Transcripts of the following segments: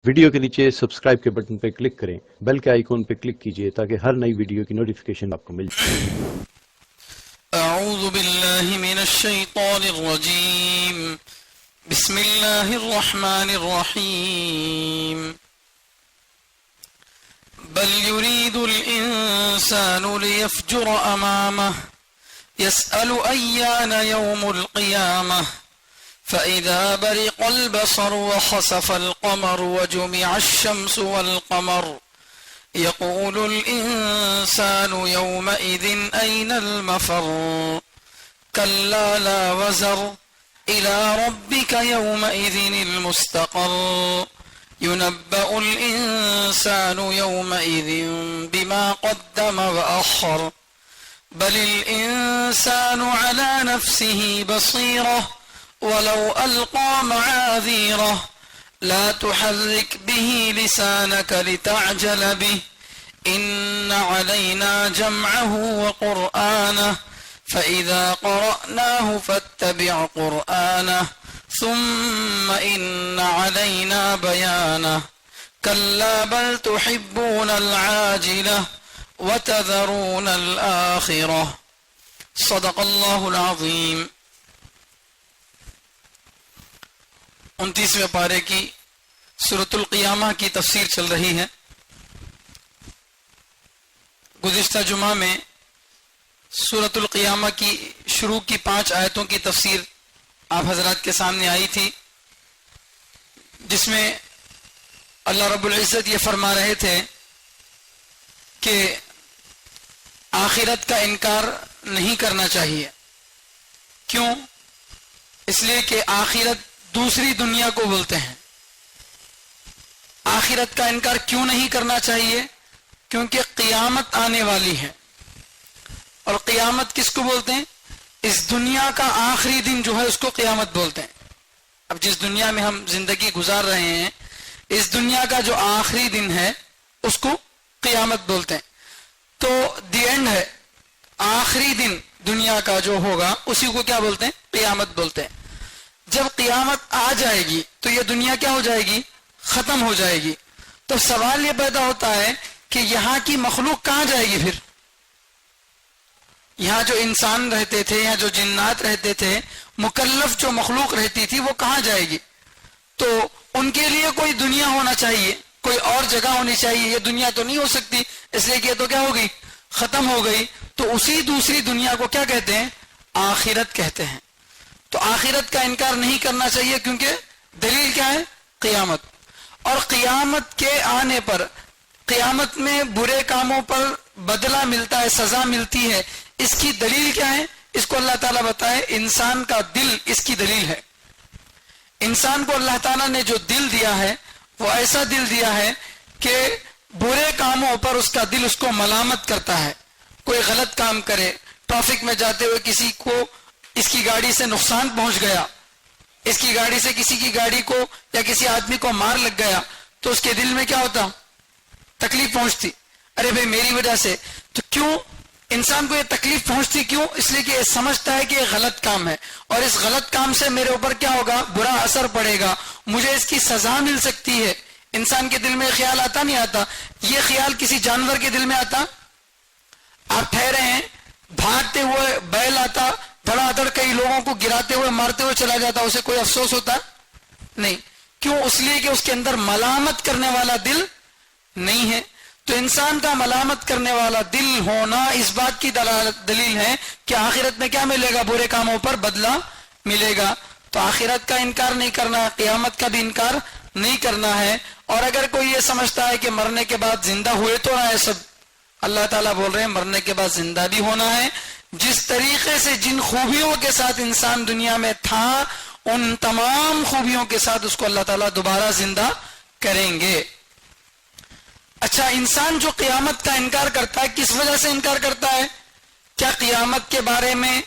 Video کے نیچے subscribe کے بٹن پہ کلک کریں، بیل کے آئیکن پہ کلک کیجئے تاکہ ہر نئی ویڈیو کی نوٹیفیکیشن آپ کو مل جائے۔ اعوذ باللہ من الشیطان الرجیم، بسم اللہ الرحمن الرحیم۔ بل يريد الإنسان ليفجر أمامه يسأل أيان يوم القيامة فإذا برق البصر وخسف القمر وجمع الشمس والقمر يقول الإنسان يومئذ أين المفر كلا لا وزر إلى ربك يومئذ المستقر ينبأ الإنسان يومئذ بما قدم وأخر بل الإنسان على نفسه بصيرة ولو ألقى معاذيره لا تحرك به لسانك لتعجل به إن علينا جمعه وقرآنه فإذا قرأناه فاتبع قرآنه ثم إن علينا بيانه كلا بل تحبون العاجلة وتذرون الآخرة صدق اللہ العظیم۔ 29ویں پارے کی سورۃ القیامہ کی تفسیر چل رہی ہے۔ گزشتہ جمعہ میں سورۃ القیامہ کی شروع کی 5 آیتوں کی تفسیر آپ حضرات کے سامنے آئی تھی، جس میں اللہ رب العزت یہ فرما رہے تھے کہ آخرت کا انکار نہیں کرنا چاہیے۔ کیوں؟ اس لیے کہ آخرت دوسری دنیا کو بولتے ہیں۔ آخرت کا انکار کیوں نہیں کرنا چاہیے؟ کیونکہ قیامت آنے والی ہے، اور قیامت کس کو بولتے ہیں؟ اس دنیا کا آخری دن جو ہے اس کو قیامت بولتے ہیں۔ اب جس دنیا میں ہم زندگی گزار رہے ہیں، اس دنیا کا جو آخری دن ہے اس کو قیامت بولتے ہیں۔ تو دی اینڈ ہے، آخری دن دنیا کا جو ہوگا اسی کو کیا بولتے ہیں؟ قیامت بولتے ہیں۔ جب قیامت آ جائے گی تو یہ دنیا کیا ہو جائے گی؟ ختم ہو جائے گی۔ تو سوال یہ پیدا ہوتا ہے کہ یہاں کی مخلوق کہاں جائے گی پھر؟ یہاں جو انسان رہتے تھے، یہاں جو جنات رہتے تھے، مکلف جو مخلوق رہتی تھی، وہ کہاں جائے گی؟ تو ان کے لیے کوئی دنیا ہونا چاہیے، کوئی اور جگہ ہونی چاہیے۔ یہ دنیا تو نہیں ہو سکتی، اس لیے کہ یہ تو کیا ہوگی؟ ختم ہو گئی۔ تو اسی دوسری دنیا کو کیا کہتے ہیں؟ آخرت کہتے ہیں۔ تو آخرت کا انکار نہیں کرنا چاہیے، کیونکہ دلیل کیا ہے؟ قیامت۔ اور قیامت کے آنے پر، قیامت میں برے کاموں پر بدلہ ملتا ہے، سزا ملتی ہے۔ اس کی دلیل کیا ہے؟ اس کو اللہ تعالیٰ بتائے، انسان کا دل اس کی دلیل ہے۔ انسان کو اللہ تعالیٰ نے جو دل دیا ہے وہ ایسا دل دیا ہے کہ برے کاموں پر اس کا دل اس کو ملامت کرتا ہے۔ کوئی غلط کام کرے، ٹریفک میں جاتے ہوئے کسی کو اس کی گاڑی سے نقصان پہنچ گیا، اس کی گاڑی سے کسی کی گاڑی کو یا کسی آدمی کو مار لگ گیا، تو اس کے دل میں کیا ہوتا؟ تکلیف پہنچتی، ارے بھائی میری وجہ سے۔ تو کیوں انسان کو یہ تکلیف پہنچتی؟ کیوں؟ اس لیے کہ یہ سمجھتا ہے کہ یہ غلط کام ہے، اور اس غلط کام سے میرے اوپر کیا ہوگا؟ برا اثر پڑے گا، مجھے اس کی سزا مل سکتی ہے۔ انسان کے دل میں خیال آتا نہیں آتا؟ یہ خیال کسی جانور کے دل میں آتا؟ آپ ٹھہرے ہیں، بھاگتے ہوئے بیل آتا، دھڑا دھڑ کئی لوگوں کو گراتے ہوئے مارتے ہوئے چلا جاتا، اسے کوئی افسوس ہوتا؟ نہیں۔ کیوں؟ اس لیے کہ اس کے اندر ملامت کرنے والا دل نہیں ہے۔ تو انسان کا ملامت کرنے والا دل ہونا اس بات کی دلیل ہے کہ آخرت میں کیا ملے گا؟ برے کاموں پر بدلہ ملے گا۔ تو آخرت کا انکار نہیں کرنا، قیامت کا بھی انکار نہیں کرنا ہے۔ اور اگر کوئی یہ سمجھتا ہے کہ مرنے کے بعد زندہ ہوئے تو ہے سب، اللہ تعالیٰ بول رہے ہیں مرنے کے بعد زندہ بھی ہونا ہے۔ جس طریقے سے جن خوبیوں کے ساتھ انسان دنیا میں تھا، ان تمام خوبیوں کے ساتھ اس کو اللہ تعالیٰ دوبارہ زندہ کریں گے۔ اچھا، انسان جو قیامت کا انکار کرتا ہے، کس وجہ سے انکار کرتا ہے؟ کیا قیامت کے بارے میں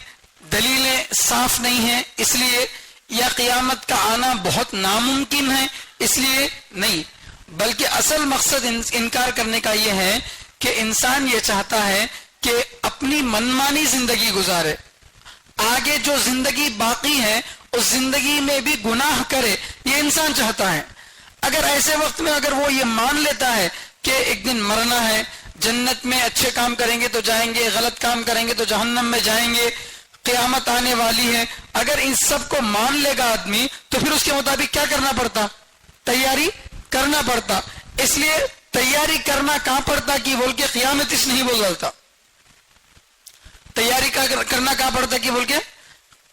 دلیلیں صاف نہیں ہیں اس لیے، یا قیامت کا آنا بہت ناممکن ہے اس لیے؟ نہیں، بلکہ اصل مقصد انکار کرنے کا یہ ہے کہ انسان یہ چاہتا ہے کہ اپنی منمانی زندگی گزارے، آگے جو زندگی باقی ہے اس زندگی میں بھی گناہ کرے، یہ انسان چاہتا ہے۔ اگر ایسے وقت میں اگر وہ یہ مان لیتا ہے کہ ایک دن مرنا ہے، جنت میں اچھے کام کریں گے تو جائیں گے، غلط کام کریں گے تو جہنم میں جائیں گے، قیامت آنے والی ہے، اگر ان سب کو مان لے گا آدمی تو پھر اس کے مطابق کیا کرنا پڑتا؟ تیاری کرنا پڑتا. اس لیے تیاری کرنا کہاں پڑتا کہ بول کے قیامت اس نہیں بولتا. تیاری کرنا کہاں پڑتا کہ بول کے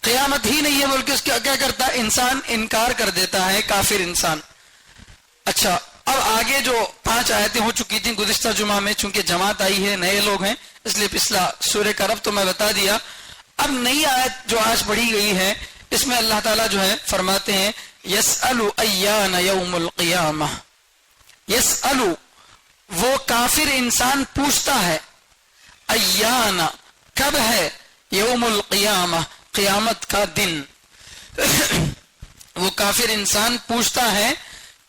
قیامت ہی نہیں ہے بول کے اس کا کیا کرتا ہے انسان؟ انکار کر دیتا ہے، کافر انسان. اچھا، اب آگے جو 5 آیتیں ہو چکی تھیں گزشتہ جمعہ میں، چونکہ جماعت آئی ہے، نئے لوگ ہیں، اس لیے پچھلا سورہ کا رب تو میں بتا دیا. اب نئی آیت جو آج پڑھی گئی ہے اس میں اللہ تعالیٰ جو ہے فرماتے ہیں یسأل ایان یوم القیامہ. یسأل، وہ کافر انسان پوچھتا ہے، ایان، کب ہے، یوم القیامہ، قیامت کا دن. وہ کافر انسان پوچھتا ہے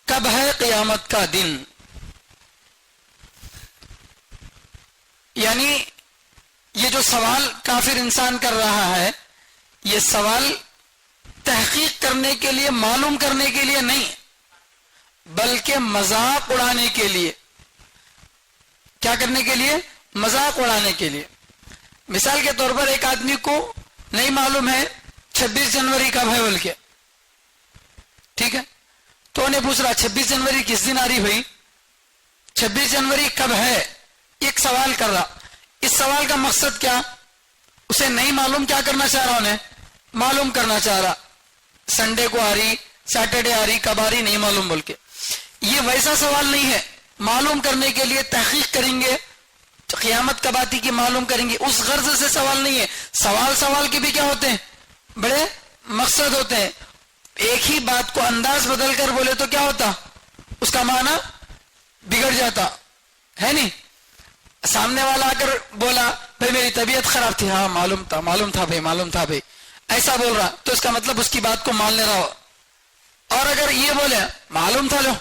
کب ہے قیامت کا دن. یعنی یہ جو سوال کافر انسان کر رہا ہے، یہ سوال تحقیق کرنے کے لیے، معلوم کرنے کے لیے نہیں، بلکہ مذاق اڑانے کے لیے. کیا کرنے کے لیے؟ مذاق اڑانے کے لیے. مثال کے طور پر ایک آدمی کو نہیں معلوم ہے 26 جنوری کب ہے بول کے، ٹھیک ہے، تو انہیں پوچھ رہا 26 جنوری کس دن آ رہی ہوئی، 26 جنوری کب ہے، ایک سوال کر رہا. اس سوال کا مقصد کیا؟ اسے نہیں معلوم، کیا کرنا چاہ رہا، انہیں معلوم کرنا چاہ رہا. سنڈے کو آ رہی، سیٹرڈے آ رہی، کب آ رہی نہیں معلوم بول کے. یہ ویسا سوال نہیں ہے. معلوم کرنے کے لیے تحقیق کریں گے، قیامت کب آتی کی معلوم کریں گے، اس غرض سے سوال نہیں ہے. سوال کے بھی کیا ہوتے ہیں؟ بڑے مقصد ہوتے ہیں. ایک ہی بات کو انداز بدل کر بولے تو کیا ہوتا؟ اس کا معنی بگڑ جاتا ہے. نہیں، سامنے والا آ کر بولا بھائی میری طبیعت خراب تھی، ہاں معلوم تھا بھائی، ایسا بول رہا تو اس کا مطلب اس کی بات کو مان لے رہا ہو. اور اگر یہ بولے معلوم تھا، لو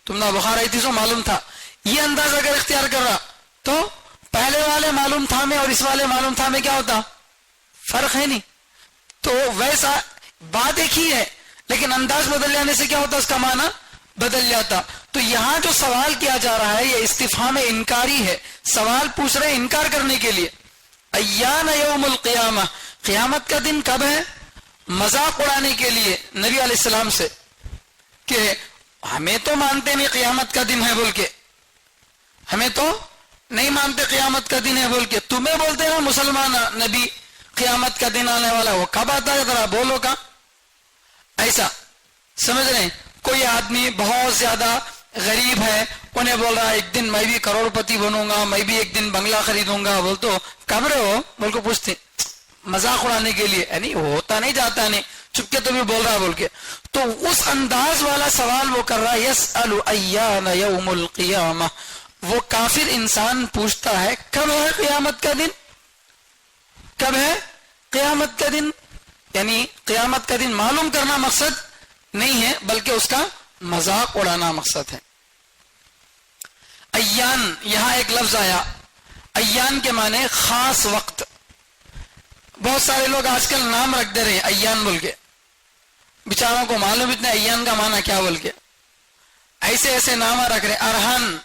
تم نہ بخار آئی تھی سو معلوم تھا، یہ انداز اگر اختیار کر رہا تو پہلے والے معلوم تھا میں اور اس والے معلوم تھا میں کیا ہوتا؟ فرق ہے نہیں. تو ویسا بات ایک ہی ہے لیکن انداز بدل جانے سے کیا ہوتا؟ اس کا معنی بدل جاتا. تو یہاں جو سوال کیا جا رہا ہے یہ استفہام انکاری ہے. سوال پوچھ رہے انکار کرنے کے لیے. ایان یوم القیامہ، قیامت کا دن کب ہے؟ مذاق اڑانے کے لیے نبی علیہ السلام سے کہ ہمیں تو مانتے نہیں قیامت کا دن ہے بول کے، ہمیں تو نہیں مانتے قیامت کا دن ہے بول کے، تمہیں بولتے ہیں مسلمان نبی قیامت کا دن آنے والا، وہ کب آتا ہے ذرا بولو کا. ایسا سمجھ رہے ہیں؟ کوئی آدمی بہت زیادہ غریب ہے، انہیں بول رہا ایک دن میں بھی کروڑ پتی بنوں گا، میں بھی ایک دن بنگلہ خریدوں گا. بول تو کب رہے ہو بول کو پوچھتے مذاق اڑانے کے لیے، یعنی ہوتا نہیں جاتا نہیں، چپکے تو بھی بول رہا بول کے. تو اس انداز والا سوال وہ کر رہا ہے یسأل ایان یوم القیامہ. وہ کافر انسان پوچھتا ہے کب ہے قیامت کا دن، کب ہے قیامت کا دن. یعنی قیامت کا دن معلوم کرنا مقصد نہیں ہے بلکہ اس کا مذاق اڑانا مقصد ہے. ایان، یہاں ایک لفظ آیا، ایان کے معنی خاص وقت. بہت سارے لوگ آج کل نام رکھ دے رہے ہیں ایان بول کے، بیچاروں کو معلوم اتنا ایان کا معنی کیا بول کے، ایسے ایسے نامہ رکھ رہے. ارہن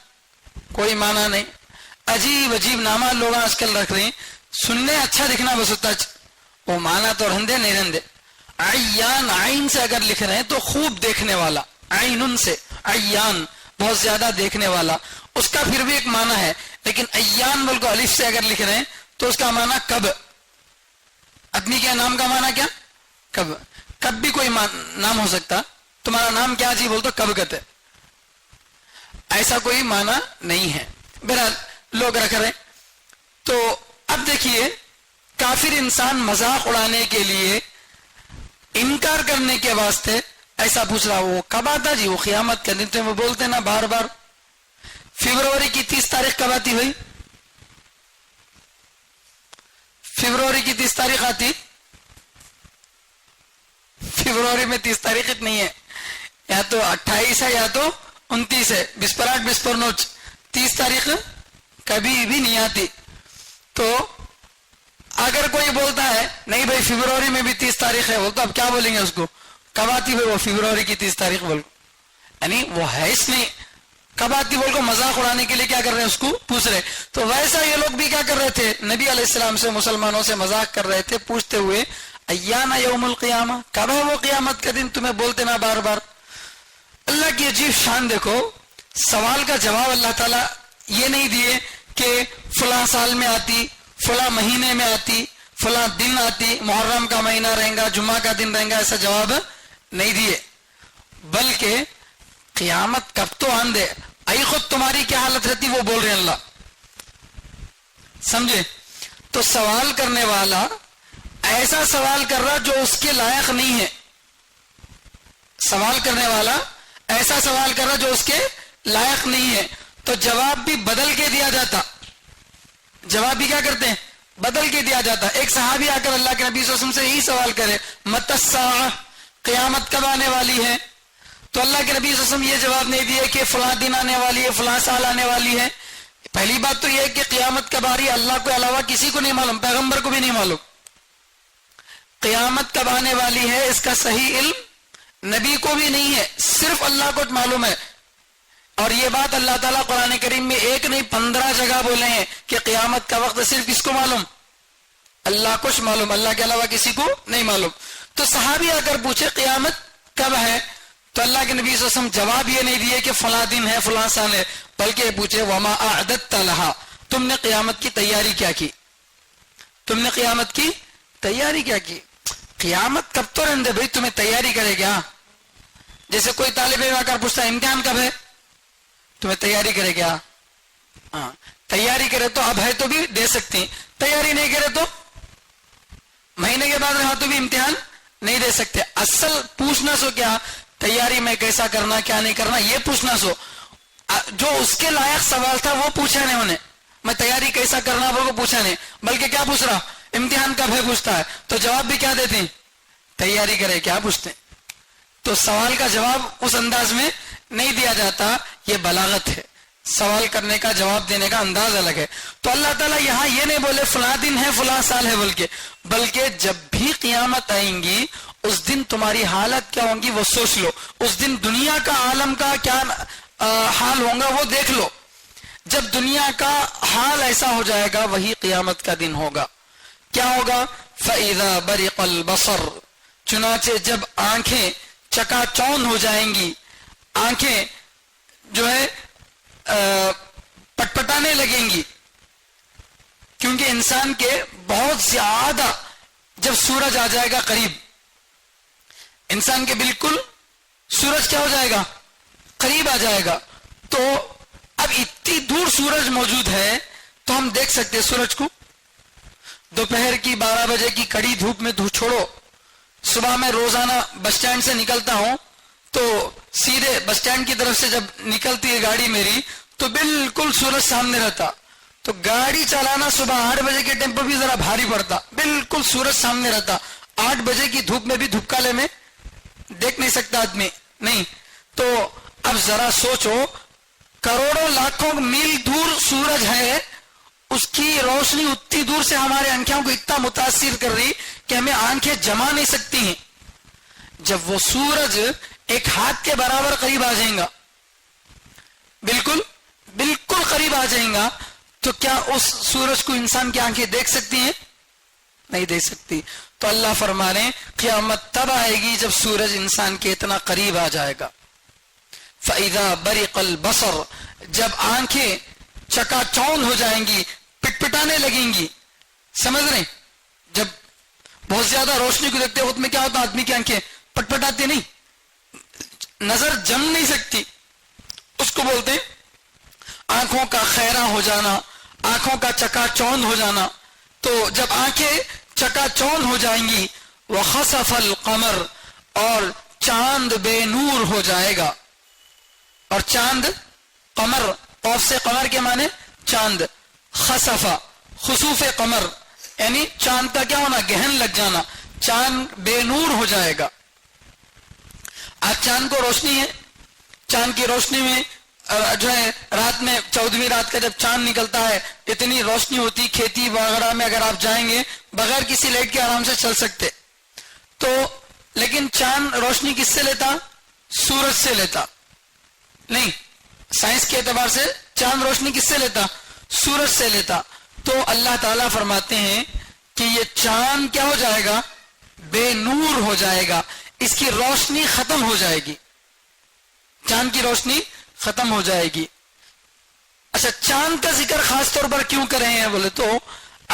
کوئی معنی نہیں، عجیب عجیب نامہ لوگ آج کل رکھ رہے ہیں. سننے اچھا دکھنا بس ہوتا، وہ معنی تو رہندے نہیں رہندے. ایان، عین سے اگر لکھ رہے ہیں تو خوب دیکھنے والا، عینن سے ایان بہت زیادہ دیکھنے والا، اس کا پھر بھی ایک معنی ہے. لیکن ایان بول کو الف سے اگر لکھ رہے ہیں تو اس کا معنی کب. آدمی کے نام کا معنی کیا؟ کب. کب بھی کوئی نام ہو سکتا. تمہارا نام کیا جی بول تو کب کہتے، ایسا کوئی معنی نہیں ہے. بہرحال لوگ رکھ رہے. تو اب دیکھیے کافر انسان مذاق اڑانے کے لیے، انکار کرنے کے واسطے ایسا پوچھ رہا. وہ کب آتا جی؟ وہ قیامت کے دن. تو وہ بولتے نا بار بار فروری کی 30 تاریخ کب آتی بھائی؟ فروری کی 30 تاریخ آتی؟ فروری میں 30 تاریخ نہیں ہے، یا تو 28 ہے یا تو 29 ہے. بسپراٹ بسپرنوچ 30 تاریخ کبھی بھی نہیں آتی. تو اگر کوئی بولتا ہے نہیں بھائی فروری میں بھی 30 تاریخ ہے، وہ تو اب کیا بولیں گے اس کو؟ کب آتی بھائی وہ فروری کی 30 تاریخ بول. یعنی وہ ہے اس میں کب آتی بول کو مذاق اڑانے کے لیے کیا کر رہے ہیں اس کو پوچھ رہے. تو ویسا یہ لوگ بھی کیا کر رہے تھے نبی علیہ السلام سے مسلمانوں سے مذاق کر رہے تھے پوچھتے ہوئے ایانا یوم القیامہ کب ہے وہ قیامت کا دن تمہیں بولتے نا بار بار. اللہ کی عجیب شان دیکھو سوال کا جواب اللہ تعالیٰ یہ نہیں دیے کہ فلاں سال میں آتی فلاں مہینے میں آتی فلاں دن آتی محرم کا مہینہ رہیں گا جمعہ کا دن رہیں گا ایسا جواب نہیں دیے بلکہ قیامت کب تو آن دے آئی خود تمہاری کیا حالت رہتی وہ بول رہے ہیں اللہ سمجھے. تو سوال کرنے والا ایسا سوال کر رہا جو اس کے لائق نہیں ہے. سوال کرنے والا ایسا سوال کر رہا جو اس کے لائق نہیں ہے تو جواب بھی بدل کے دیا جاتا. جواب بھی کیا کرتے ہیں بدل کے دیا جاتا. ایک صحابی آ کر اللہ کے نبی صلی اللہ علیہ وسلم سے یہی سوال کرے متی الساعہ قیامت کب آنے والی ہے تو اللہ کے نبی صلی اللہ علیہ وسلم یہ جواب نہیں دیے کہ فلاں دن آنے والی ہے فلاں سال آنے والی ہے. پہلی بات تو یہ ہے کہ قیامت کب آ رہی ہے اللہ کے علاوہ کسی کو نہیں معلوم پیغمبر کو بھی نہیں معلوم. قیامت کب آنے والی ہے اس کا صحیح علم نبی کو بھی نہیں ہے صرف اللہ کو معلوم ہے. اور یہ بات اللہ تعالیٰ قرآن کریم میں ایک نہیں 15 جگہ بولے ہیں کہ قیامت کا وقت صرف کس کو معلوم اللہ کو معلوم اللہ کے علاوہ کسی کو نہیں معلوم. تو صحابی اگر پوچھے قیامت کب ہے تو اللہ کے نبی صلی اللہ علیہ وسلم جواب یہ نہیں دیے کہ فلاں دن ہے فلاں سال ہے بلکہ یہ پوچھے وما اعددت لها تم نے قیامت کی تیاری کیا کی تم نے قیامت کی تیاری کیا کی. قیامت کب تو رہنے دے بھائی تمہیں تیاری کرے گیا. جیسے کوئی طالب علم آ کر پوچھتا ہے امتحان کب ہے تمہیں تیاری کرے گیا. ہاں تیاری کرے تو اب ہے تو بھی دے سکتی تیاری نہیں کرے تو مہینے کے بعد رہا تو بھی امتحان نہیں دے سکتے. اصل پوچھنا سو کیا تیاری میں کیسا کرنا کیا نہیں کرنا یہ پوچھنا سو جو اس کے لائق سوال تھا وہ پوچھا نہیں انہیں میں تیاری کیسا کرنا وہ پوچھا نہیں بلکہ کیا پوچھ رہا امتحان کب ہے پوچھتا ہے تو جواب بھی کیا دیتے تیاری کرے کیا پوچھتے. تو سوال کا جواب اس انداز میں نہیں دیا جاتا یہ بلاغت ہے. سوال کرنے کا جواب دینے کا انداز الگ ہے. تو اللہ تعالیٰ یہاں یہ نہیں بولے فلاں دن ہے فلاں سال ہے بلکہ جب بھی قیامت آئیں گی اس دن تمہاری حالت کیا ہوں گی وہ سوچ لو. اس دن دنیا کا عالم کا کیا حال ہوگا وہ دیکھ لو. جب دنیا کا حال ایسا ہو جائے گا وہی قیامت کا دن ہوگا. کیا ہوگا فَإِذَا بَرِقَ الْبَصَرُ چنانچہ جب آنکھیں چکا چوند ہو جائیں گی آنکھیں جو ہے پٹپٹانے لگیں گی کیونکہ انسان کے بہت زیادہ جب سورج آ جائے گا قریب انسان کے بالکل سورج کیا ہو جائے گا قریب آ جائے گا تو اب اتنی دور سورج موجود ہے تو ہم دیکھ سکتے سورج کو. دوپہر کی 12 بجے کی کڑی دھوپ میں چھوڑو صبح میں روزانہ بس سٹینڈ سے نکلتا ہوں تو سیدھے بس سٹینڈ کی طرف سے جب نکلتی ہے گاڑی میری تو بالکل سورج سامنے رہتا. تو گاڑی چلانا صبح 8 بجے کے ٹیمپو بھی ذرا بھاری پڑتا بالکل سورج سامنے رہتا. 8 بجے کی دھوپ میں بھی دھوپکالے میں دیکھ نہیں سکتا آدمی نہیں. تو اب ذرا سوچو کروڑوں لاکھوں میل دور سورج ہے اس کی روشنی اتنی دور سے ہمارے آنکھوں کو اتنا متاثر کر رہی کہ ہمیں آنکھیں جما نہیں سکتی ہیں. جب وہ سورج ایک ہاتھ کے برابر قریب آ جائیں گا بالکل بالکل قریب آ جائیں گا تو کیا اس سورج کو انسان کی آنکھیں دیکھ سکتی ہیں نہیں دیکھ سکتی. تو اللہ فرما رہے ہیں قیامت تب آئے گی جب سورج انسان کے اتنا قریب آ جائے گا. فَإِذَا بَرِقَ الْبَصَرُ جب آنکھیں چکا چوند ہو جائیں گی پٹپٹانے لگیں گی. سمجھ رہے جب بہت زیادہ روشنی کو دیکھتے وقت میں کیا ہوتا آدمی کی آنکھیں پٹپٹاتی نہیں نظر جم نہیں سکتی اس کو بولتے ہیں آنکھوں کا خیرہ ہو جانا آنکھوں کا چکا چوند ہو جانا. تو جب آنکھیں چکا چوند ہو جائیں گی وَخَسَفَ الْقَمَرُ اور چاند بے نور ہو جائے گا. اور چاند قمر قوف سے قمر کے معنی چاند خسفا خسوف قمر یعنی چاند کا کیا ہونا گہن لگ جانا چاند بے نور ہو جائے گا. آج چاند کو روشنی ہے چاند کی روشنی میں جو ہے رات میں 14ویں رات کا جب چاند نکلتا ہے اتنی روشنی ہوتی کھیتی وغیرہ میں اگر آپ جائیں گے بغیر کسی لائٹ کے آرام سے چل سکتے. تو لیکن چاند روشنی کس سے لیتا سورج سے لیتا نہیں، سائنس کے اعتبار سے چاند روشنی کس سے لیتا؟ سورج سے لیتا. تو اللہ تعالیٰ فرماتے ہیں کہ یہ چاند کیا ہو جائے گا؟ بے نور ہو جائے گا، اس کی روشنی ختم ہو جائے گی، چاند کی روشنی ختم ہو جائے گی. اچھا، چاند کا ذکر خاص طور پر کیوں کر رہے ہیں بولے تو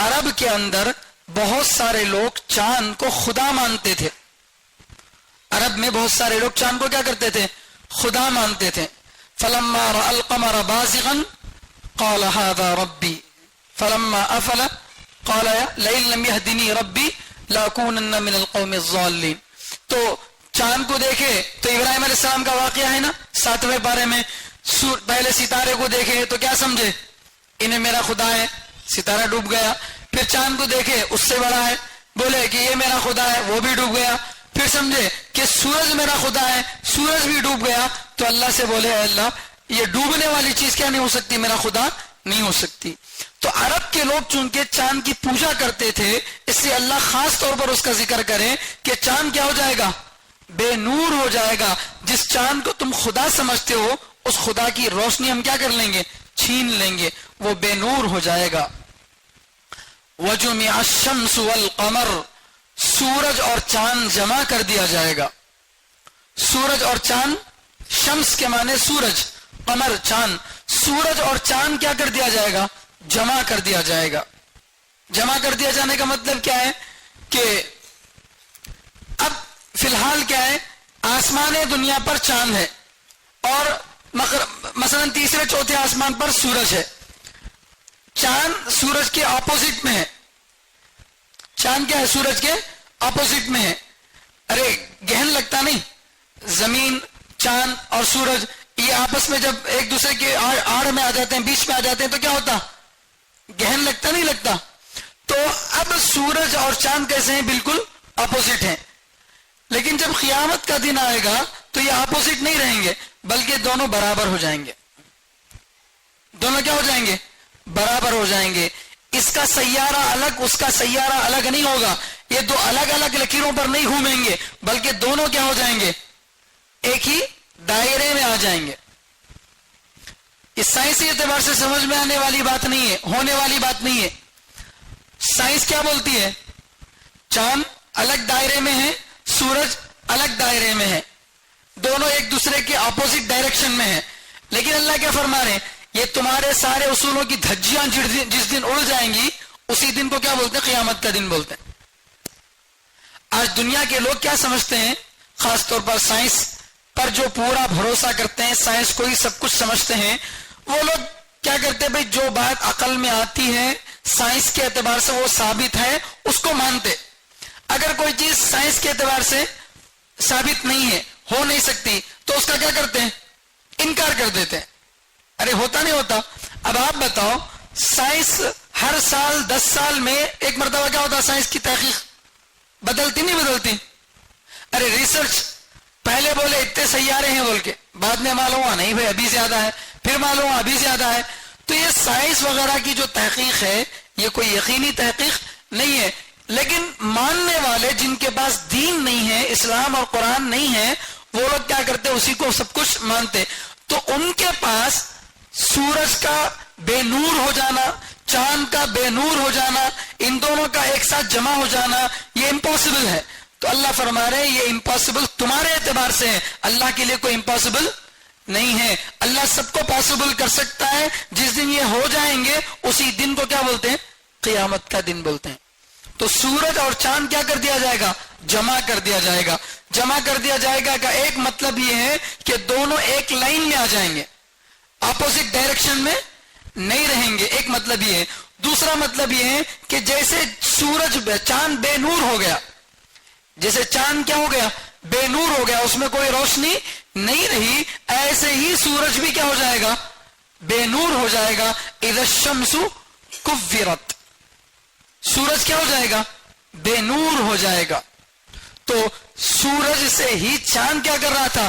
عرب کے اندر بہت سارے لوگ چاند کو خدا مانتے تھے. عرب میں بہت سارے لوگ چاند کو کیا کرتے تھے؟ خدا مانتے تھے. فلما رأى القمر بازغا قال هذا ربي فلما افل قال لئن لم يهدني ربي لاكونن من القوم الضالين. تو چاند کو دیکھے تو ابراہیم علیہ السلام کا واقعہ ہے نا 7ویں پارے میں. پہلے ستارے کو دیکھے تو کیا سمجھے؟ انہیں میرا خدا ہے، ستارہ ڈوب گیا. پھر چاند کو دیکھے اس سے بڑا ہے، بولے کہ یہ میرا خدا ہے، وہ بھی ڈوب گیا. پھر سمجھے کہ سورج میرا خدا ہے، سورج بھی ڈوب گیا. تو اللہ سے بولے اے اللہ یہ ڈوبنے والی چیز کیا نہیں ہو سکتی؟ میرا خدا نہیں ہو سکتی. تو عرب کے لوگ چونکہ چاند کی پوجا کرتے تھے، اس لیے اللہ خاص طور پر اس کا ذکر کرے کہ چاند کیا ہو جائے گا؟ بے نور ہو جائے گا. جس چاند کو تم خدا سمجھتے ہو اس خدا کی روشنی ہم کیا کر لیں گے؟ چھین لیں گے، وہ بے نور ہو جائے گا. وَجُمِعَ الشَّمْسُ وَالْقَمَرُ، سورج اور چاند جمع کر دیا جائے گا. سورج اور چاند، شمس کے معنی سورج، قمر چاند. سورج اور چاند کیا کر دیا جائے گا؟ جمع کر دیا جائے گا. جمع کر دیا جانے کا مطلب کیا ہے کہ اب فی الحال کیا ہے؟ آسمان دنیا پر چاند ہے اور مثلا تیسرے چوتھے آسمان پر سورج ہے. چاند سورج کے اپوزٹ میں ہے. چاند کیا ہے؟ سورج کے اپوزٹ میں ہے. ارے گہن لگتا نہیں؟ زمین، چاند اور سورج یہ آپس میں جب ایک دوسرے کے آڑ میں آ جاتے ہیں، بیچ میں آ جاتے ہیں تو کیا ہوتا؟ گہن لگتا نہیں لگتا؟ تو اب سورج اور چاند کیسے ہیں؟ بالکل اپوزٹ ہیں. لیکن جب قیامت کا دن آئے گا تو یہ اپوزٹ نہیں رہیں گے بلکہ دونوں برابر ہو جائیں گے. دونوں کیا ہو جائیں گے؟ برابر ہو جائیں گے. اس کا سیارہ الگ، اس کا سیارہ الگ نہیں ہوگا. یہ دو الگ الگ لکیروں پر نہیں گھومیں گے بلکہ دونوں کیا ہو جائیں گے؟ ایک ہی دائرے میں آ جائیں گے. اس سائنسی اعتبار سے سمجھ میں آنے والی بات نہیں ہے، ہونے والی بات نہیں ہے. سائنس کیا بولتی ہے؟ چاند الگ دائرے میں ہے، سورج الگ دائرے میں ہے، دونوں ایک دوسرے کے اپوزٹ ڈائریکشن میں ہیں. لیکن اللہ کیا فرما رہے ہیں؟ یہ تمہارے سارے اصولوں کی دھجیاں جس دن اڑ جائیں گی اسی دن کو کیا بولتے ہیں؟ قیامت کا دن بولتے ہیں. آج دنیا کے لوگ کیا سمجھتے ہیں؟ خاص طور پر سائنس پر جو پورا بھروسہ کرتے ہیں، سائنس کو ہی سب کچھ سمجھتے ہیں، وہ لوگ کیا کرتے ہیں؟ بھائی جو بات عقل میں آتی ہے، سائنس کے اعتبار سے وہ ثابت ہے، اس کو مانتے. اگر کوئی چیز سائنس کے اعتبار سے ثابت نہیں ہے، ہو نہیں سکتی، تو اس کا کیا کرتے ہیں؟ انکار کر دیتے ہیں. ارے ہوتا نہیں ہوتا؟ اب آپ بتاؤ، سائنس ہر سال 10 سال میں ایک مرتبہ کیا ہوتا؟ سائنس کی تحقیق بدلتی نہیں بدلتی؟ ارے ریسرچ پہلے بولے اتنے سیارے ہیں بول کے، بعد میں معلوم ہوا نہیں بھائی ابھی زیادہ ہے، پھر معلوم ہوا ابھی زیادہ ہے. تو یہ سائنس وغیرہ کی جو تحقیق ہے یہ کوئی یقینی تحقیق نہیں ہے. لیکن ماننے والے جن کے پاس دین نہیں ہے، اسلام اور قرآن نہیں ہے، وہ لوگ کیا کرتے؟ اسی کو سب کچھ مانتے. تو ان کے پاس سورج کا بے نور ہو جانا، چاند کا بے نور ہو جانا، ان دونوں کا ایک ساتھ جمع ہو جانا یہ امپاسبل ہے. تو اللہ فرما رہے ہیں یہ امپاسبل تمہارے اعتبار سے ہے، اللہ کے لیے کوئی امپاسبل نہیں ہے. اللہ سب کو پاسبل کر سکتا ہے. جس دن یہ ہو جائیں گے اسی دن کو کیا بولتے ہیں؟ قیامت کا دن بولتے ہیں. تو سورج اور چاند کیا کر دیا جائے گا؟ جمع کر دیا جائے گا. جمع کر دیا جائے گا کا ایک مطلب یہ ہے کہ دونوں ایک لائن میں آ جائیں گے، اپوزٹ ڈائریکشن میں نہیں رہیں گے. ایک مطلب یہ ہے. دوسرا مطلب یہ ہے کہ جیسے سورج چاند بے نور ہو گیا، جیسے چاند کیا ہو گیا؟ بے نور ہو گیا، اس میں کوئی روشنی نہیں رہی، ایسے ہی سورج بھی کیا ہو جائے گا؟ بے نور ہو جائے گا. اذا الشمس کورت، سورج کیا ہو جائے گا؟ بے نور ہو جائے گا. تو سورج سے ہی چاند کیا کر رہا تھا؟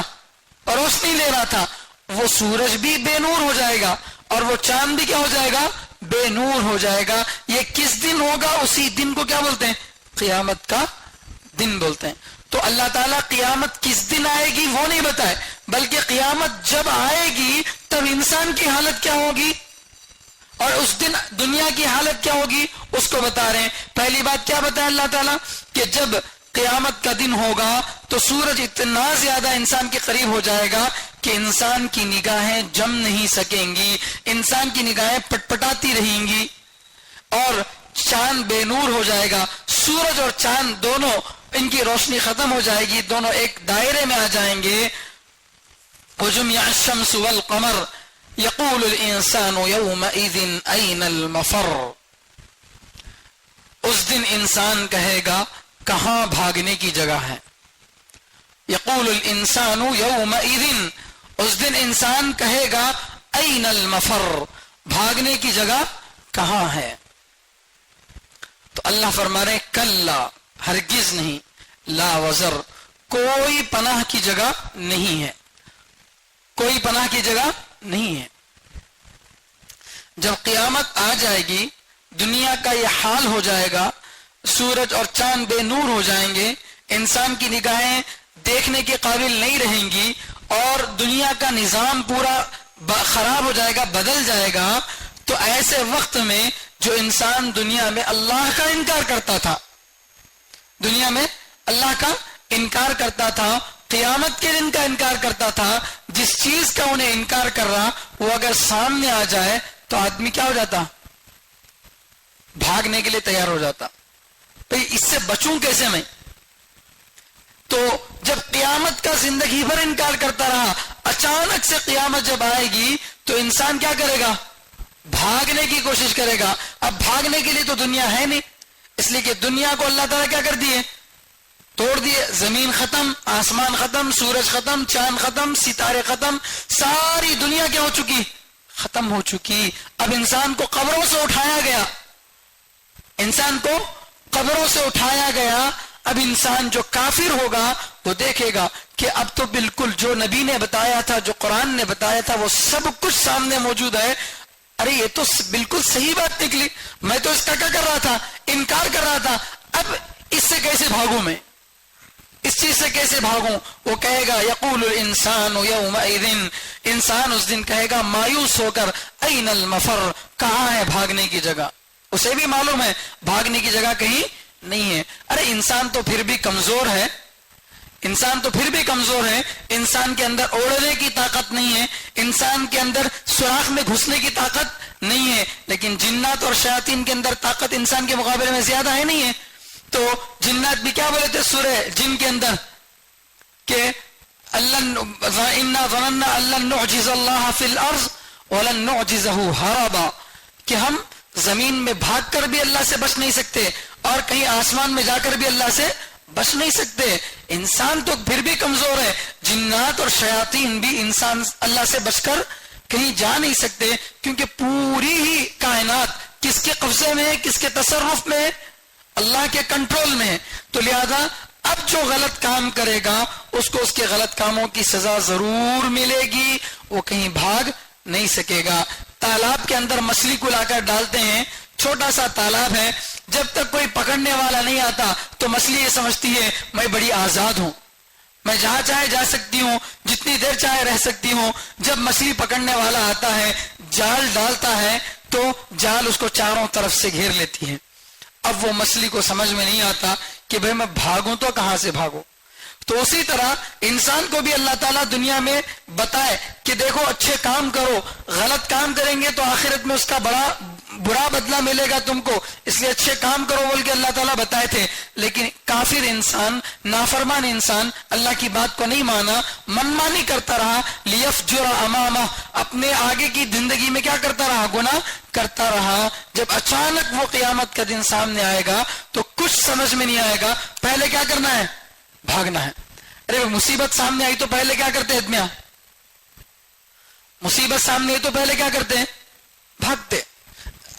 روشنی لے رہا تھا. وہ سورج بھی بے نور ہو جائے گا اور وہ چاند بھی کیا ہو جائے گا؟ بے نور ہو جائے گا. یہ کس دن ہوگا؟ اسی دن کو کیا بولتے ہیں؟ قیامت کا دن بولتے ہیں. تو اللہ تعالیٰ قیامت کس دن آئے گی وہ نہیں بتائے، بلکہ قیامت جب آئے گی تب انسان کی حالت کیا ہوگی اور اس دن دنیا کی حالت کیا ہوگی اس کو بتا رہے ہیں. پہلی بات کیا بتایا اللہ تعالیٰ کہ جب قیامت کا دن ہوگا تو سورج اتنا زیادہ انسان کے قریب ہو جائے گا کہ انسان کی نگاہیں جم نہیں سکیں گی, انسان کی نگاہیں پٹپٹاتی رہیں گی, اور چاند بے نور ہو جائے گا. سورج اور چاند دونوں ان کی روشنی ختم ہو جائے گی, دونوں ایک دائرے میں آ جائیں گے. وَجُمِعَ الشَّمْسُ وَالْقَمَرُ يَقُولُ الْإِنسَانُ يَوْمَئِذٍ أَيْنَ الْمَفَرُّ. اس دن انسان کہے گا کہاں بھاگنے کی جگہ ہے. یقول الانسان یومئذ, اس دن انسان کہے گا این المفر, بھاگنے کی جگہ کہاں ہے. تو اللہ فرما رہے کلا, ہرگز نہیں, لا وزر, کوئی پناہ کی جگہ نہیں ہے, کوئی پناہ کی جگہ نہیں ہے. جب قیامت آ جائے گی دنیا کا یہ حال ہو جائے گا, سورج اور چاند بے نور ہو جائیں گے, انسان کی نگاہیں دیکھنے کے قابل نہیں رہیں گی, اور دنیا کا نظام پورا خراب ہو جائے گا, بدل جائے گا. تو ایسے وقت میں جو انسان دنیا میں اللہ کا انکار کرتا تھا, دنیا میں اللہ کا انکار کرتا تھا, قیامت کے دن کا انکار کرتا تھا, جس چیز کا انہیں انکار کر رہا وہ اگر سامنے آ جائے تو آدمی کیا ہو جاتا, بھاگنے کے لیے تیار ہو جاتا. بھئی اس سے بچوں کیسے میں؟ تو جب قیامت کا زندگی بھر انکار کرتا رہا, اچانک سے قیامت جب آئے گی تو انسان کیا کرے گا, بھاگنے کی کوشش کرے گا. اب بھاگنے کے لیے تو دنیا ہے نہیں, اس لیے کہ دنیا کو اللہ تعالیٰ کیا کر دیے, توڑ دیے. زمین ختم, آسمان ختم, سورج ختم, چاند ختم, ستارے ختم, ساری دنیا کیا ہو چکی, ختم ہو چکی. اب انسان کو قبروں سے اٹھایا گیا, انسان کو قبروں سے اٹھایا گیا. اب انسان جو کافر ہوگا وہ دیکھے گا کہ اب تو بالکل جو نبی نے بتایا تھا, جو قرآن نے بتایا تھا, وہ سب کچھ سامنے موجود ہے. ارے یہ تو بالکل صحیح بات نکلی, میں تو اس کا کیا کر رہا تھا, انکار کر رہا تھا. اب اس سے کیسے بھاگوں, میں اس چیز سے کیسے بھاگوں. وہ کہے گا یقول الانسان یومئذ, انسان اس دن کہے گا مایوس ہو کر این المفر, کہاں ہے بھاگنے کی جگہ. اسے بھی معلوم ہے بھاگنے کی جگہ کہیں نہیں ہے. ارے انسان تو پھر بھی کمزور ہے, انسان تو پھر بھی کمزور ہے. انسان کے اندر اوڑھنے کی طاقت نہیں ہے, انسان کے اندر سوراخ میں گھسنے کی طاقت نہیں ہے. لیکن جنات اور شیاطین کے اندر طاقت انسان کے مقابلے میں زیادہ ہے نہیں ہے. تو جنات بھی کیا بولے تھے سورہ جن کے اندر کہ اِنَّا ظَنَنَّا أَن لَّن نُعْجِزَ اللَّهَ فِي الْأَرْضِ وَلَن نُعْجِزَهُ هَرَبًا, کہ ہم زمین میں بھاگ کر بھی اللہ سے بچ نہیں سکتے اور کہیں آسمان میں جا کر بھی اللہ سے بچ نہیں سکتے. انسان تو پھر بھی کمزور ہے, جنات اور شیاطین بھی انسان اللہ سے بچ کر کہیں جا نہیں سکتے, کیونکہ پوری ہی کائنات کس کے قبضے میں ہے, کس کے تصرف میں ہے, اللہ کے کنٹرول میں ہے. تو لہذا اب جو غلط کام کرے گا اس کو اس کے غلط کاموں کی سزا ضرور ملے گی, وہ کہیں بھاگ نہیں سکے گا. تالاب کے اندر مچھلی کو لا کر ڈالتے ہیں, چھوٹا سا تالاب ہے, جب تک کوئی پکڑنے والا نہیں آتا تو مچھلی یہ سمجھتی ہے میں بڑی آزاد ہوں, میں جہاں چاہے جا سکتی ہوں, جتنی دیر چاہے رہ سکتی ہوں. جب مچھلی پکڑنے والا آتا ہے, جال ڈالتا ہے, تو جال اس کو چاروں طرف سے گھیر لیتی ہے. اب وہ مچھلی کو سمجھ میں نہیں آتا کہ بھئی میں بھاگوں تو کہاں سے بھاگوں. تو اسی طرح انسان کو بھی اللہ تعالیٰ دنیا میں بتائے کہ دیکھو اچھے کام کرو, غلط کام کریں گے تو آخرت میں اس کا بڑا برا بدلہ ملے گا تم کو, اس لیے اچھے کام کرو بول کے اللہ تعالیٰ بتائے تھے. لیکن کافر انسان, نافرمان انسان اللہ کی بات کو نہیں مانا, منمانی کرتا رہا. لیفجر امامہ, اپنے آگے کی زندگی میں کیا کرتا رہا, گناہ کرتا رہا. جب اچانک وہ قیامت کا دن سامنے آئے گا تو کچھ سمجھ میں نہیں آئے گا. پہلے کیا کرنا ہے, بھاگنا ہے. ارے مصیبت سامنے آئی تو پہلے کیا کرتے ادمیاں, مصیبت سامنے آئی تو پہلے کیا کرتے ہیں, بھاگتے.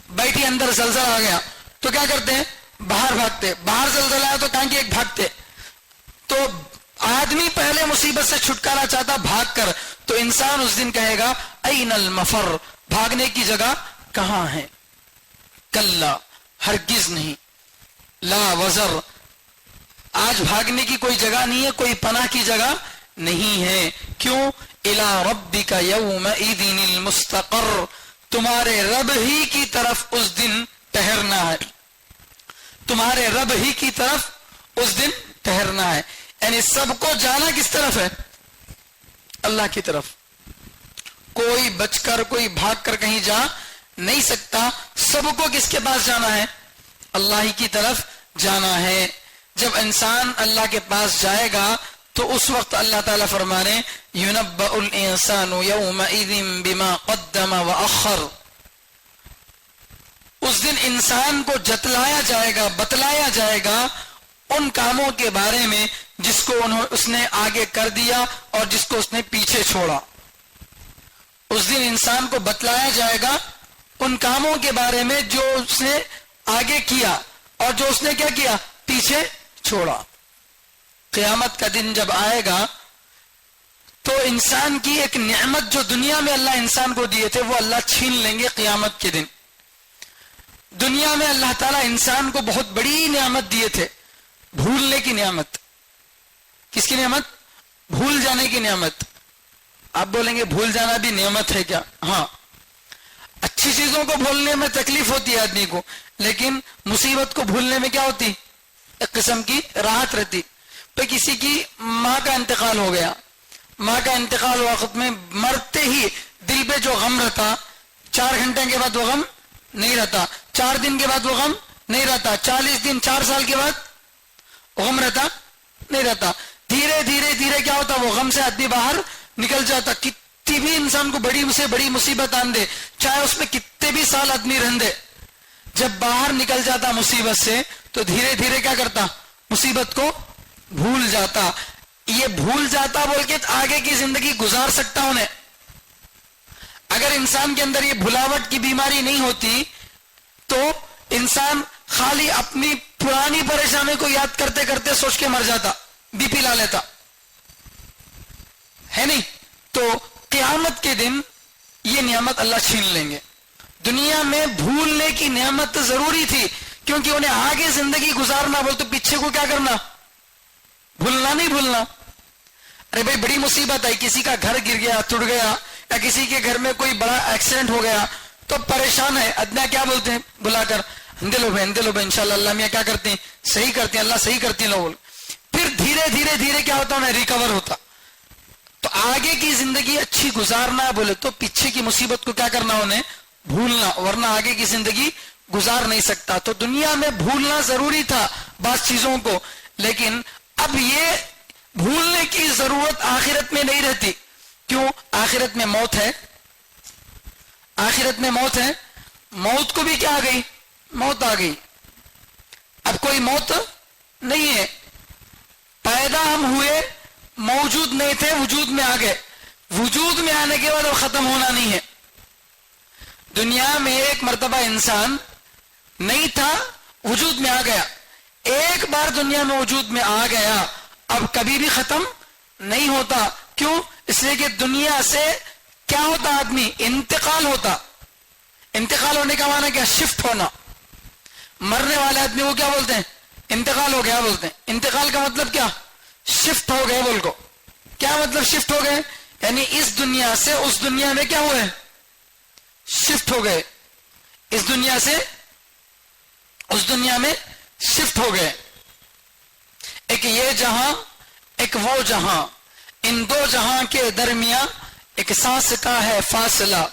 بیٹھی اندر زلزلہ آ گیا تو کیا کرتے ہیں, باہر بھاگتے. باہر زلزلہ آیا تو ٹانگی ایک بھاگتے. تو آدمی پہلے مصیبت سے چھٹکارا چاہتا بھاگ کر. تو انسان اس دن کہے گا این المفر, بھاگنے کی جگہ کہاں ہے. کلا, ہرگز نہیں, لا وزر, آج بھاگنے کی کوئی جگہ نہیں ہے, کوئی پناہ کی جگہ نہیں ہے. کیوں؟ الی ربک یومئذ المستقر، تمہارے رب ہی کی طرف اس دن ٹھہرنا ہے، تمہارے رب ہی کی طرف اس دن ٹھہرنا ہے. یعنی سب کو جانا کس طرف ہے؟ اللہ کی طرف. کوئی بچ کر کوئی بھاگ کر کہیں جا نہیں سکتا. سب کو کس کے پاس جانا ہے؟ اللہ ہی کی طرف جانا ہے. جب انسان اللہ کے پاس جائے گا تو اس وقت اللہ تعالیٰ فرمانے یُنَبَّأُ الْإِنسَانُ يَوْمَئِذٍ بِمَا قَدَّمَ وَأَخَّرَ، اس دن انسان کو جتلایا جائے گا، بتلایا جائے گا ان کاموں کے بارے میں جس کو اس نے آگے کر دیا اور جس کو اس نے پیچھے چھوڑا. اس دن انسان کو بتلایا جائے گا ان کاموں کے بارے میں جو اس نے آگے کیا اور جو اس نے کیا کیا؟ پیچھے چھوڑا. قیامت کا دن جب آئے گا تو انسان کی ایک نعمت جو دنیا میں اللہ انسان کو دیے تھے وہ اللہ چھین لیں گے قیامت کے دن. دنیا میں اللہ تعالیٰ انسان کو بہت بڑی نعمت دیے تھے، بھولنے کی نعمت. کس کی نعمت؟ بھول جانے کی نعمت. آپ بولیں گے بھول جانا بھی نعمت ہے کیا؟ ہاں، اچھی چیزوں کو بھولنے میں تکلیف ہوتی ہے آدمی کو، لیکن مصیبت کو بھولنے میں کیا ہوتی؟ ایک قسم کی راحت رہتی. پہ کسی کی ماں کا انتقال ہو گیا، ماں کا انتقال وقت میں مرتے ہی دل پہ جو غم رہتا، 4 گھنٹے کے بعد وہ غم نہیں رہتا، 4 دن کے بعد وہ غم نہیں رہتا، 40 دن 4 سال کے بعد غم رہتا نہیں رہتا. دھیرے دھیرے دھیرے کیا ہوتا؟ وہ غم سے آدمی باہر نکل جاتا. کتنی بھی انسان کو بڑی سے بڑی مصیبت آن دے، چاہے اس میں کتنے بھی سال آدمی رہ دے، جب باہر نکل جاتا مصیبت سے تو دھیرے دھیرے کیا کرتا؟ مصیبت کو بھول جاتا. یہ بھول جاتا بول کے آگے کی زندگی گزار سکتا انہیں. اگر انسان کے اندر یہ بھلاوٹ کی بیماری نہیں ہوتی تو انسان خالی اپنی پرانی پریشانی کو یاد کرتے کرتے سوچ کے مر جاتا، بی پی لا لیتا ہے نہیں. تو قیامت کے دن یہ نعمت اللہ چھین لیں گے. دنیا میں بھولنے کی نعمت ضروری تھی کیونکہ انہیں آگے زندگی گزارنا بول تو پیچھے کو کیا کرنا؟ بھولنا نہیں بھولنا. ارے بھائی بڑی مصیبت آئی، کسی کا گھر گر گیا، ٹوٹ گیا، یا کسی کے گھر میں کوئی بڑا ایکسیڈنٹ ہو گیا تو پریشان ہے. ادنا کیا بولتے ہیں بلا کر؟ اندلو بھائی انشاءاللہ اللہ میاں کیا کرتے ہیں؟ صحیح کرتے ہیں، اللہ صحیح کرتی ہیں لوگ. پھر دھیرے دھیرے دھیرے کیا ہوتا؟ انہیں ریکور ہوتا. تو آگے کی زندگی اچھی گزارنا بولے تو پیچھے کی مصیبت کو کیا کرنا؟ انہیں بھولنا، ورنہ آگے کی زندگی گزار نہیں سکتا. تو دنیا میں بھولنا ضروری تھا بعض چیزوں کو، لیکن اب یہ بھولنے کی ضرورت آخرت میں نہیں رہتی. کیوں؟ آخرت میں موت ہے، آخرت میں موت ہے. موت کو بھی کیا آ گئی؟ موت آ گئی. اب کوئی موت نہیں ہے. پیدا ہم ہوئے، موجود نہیں تھے، وجود میں آ گئے. وجود میں آنے کے بعد اب ختم ہونا نہیں ہے. دنیا میں ایک مرتبہ انسان نہیں تھا، وجود میں آ گیا. ایک بار دنیا میں وجود میں آ گیا اب کبھی بھی ختم نہیں ہوتا. کیوں؟ اس لیے کہ دنیا سے کیا ہوتا؟ آدمی انتقال ہوتا. انتقال ہونے کا معنی کیا؟ شفٹ ہونا. مرنے والے آدمی کو کیا بولتے ہیں؟ انتقال ہو گیا بولتے ہیں. انتقال کا مطلب کیا؟ شفٹ ہو گئے بول کو. کیا مطلب شفٹ ہو گئے؟ یعنی اس دنیا سے اس دنیا میں کیا ہوئے؟ شفٹ ہو گئے. اس دنیا سے اس دنیا میں شفٹ ہو گئے. ایک یہ جہاں، ایک وہ جہاں، ان دو جہاں کے درمیان ایک سانس کا ہے فاصلہ.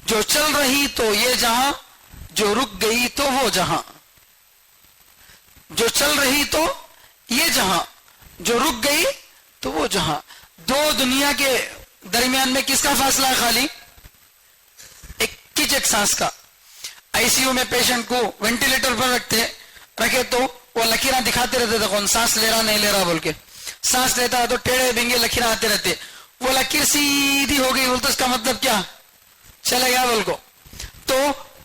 جو چل رہی تو یہ جہاں، جو رک گئی تو وہ جہاں. جو چل رہی تو یہ جہاں، جو رک گئی تو وہ جہاں. دو دنیا کے درمیان میں کس کا فاصلہ ہے؟ خالی ایک سانس کا. آئی سی یو میں پیشنٹ کو وینٹیلیٹر پر رکھے تو وہ لکیراں دکھاتے رہتے تھے، کون سانس لے رہا نہیں لے رہا بول کے. سانس لیتا ہے تو ٹیڑھے بنگے لکیراں آتے رہتے. وہ لکیر سیدھی ہو گئی بول تو اس کا مطلب کیا؟ چلے گیا بول کو. تو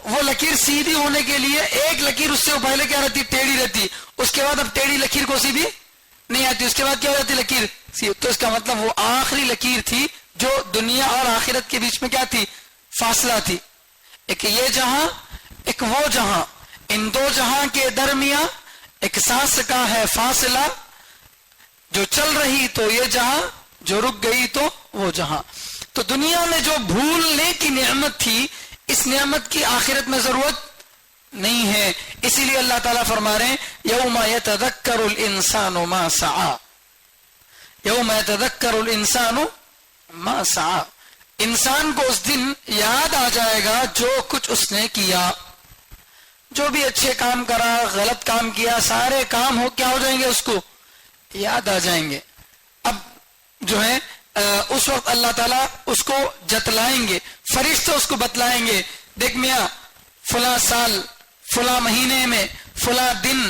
وہ لکیر سیدھی ہونے کے لیے ایک لکیر اس سے پہلے کیا رہتی؟ ٹیڑھی رہتی. اس کے بعد اب ٹیڑھی لکیر کو سیدھی نہیں آتی، اس کے بعد کیا ہو جاتی؟ لکیر سی. تو اس کا مطلب وہ آخری لکیر تھی جو دنیا اور آخرت کے بیچ میں کیا تھی؟ فاصلہ تھی. ایک یہ جہاں، ایک وہ جہاں. ان دو جہاں کے درمیان ایک سانس کا ہے فاصلہ. جو چل رہی تو یہ جہاں، جو رک گئی تو وہ جہاں. تو دنیا میں جو بھولنے کی نعمت تھی اس نعمت کی آخرت میں ضرورت نہیں ہے. اسی لیے اللہ تعالیٰ فرما رہے ہیں یوم یتذکر الانسان ما سعی. یوم یتذکر الانسان ما سعی. انسان کو اس دن یاد آ جائے گا جو کچھ اس نے کیا. جو بھی اچھے کام کرا غلط کام کیا سارے کام کیا ہو جائیں گے اس کو یاد آ جائیں گے. اب جو ہے اس وقت اللہ تعالیٰ اس کو جتلائیں گے, فرشتے اس کو بتلائیں گے دیکھ میاں فلاں سال فلاں مہینے میں فلاں دن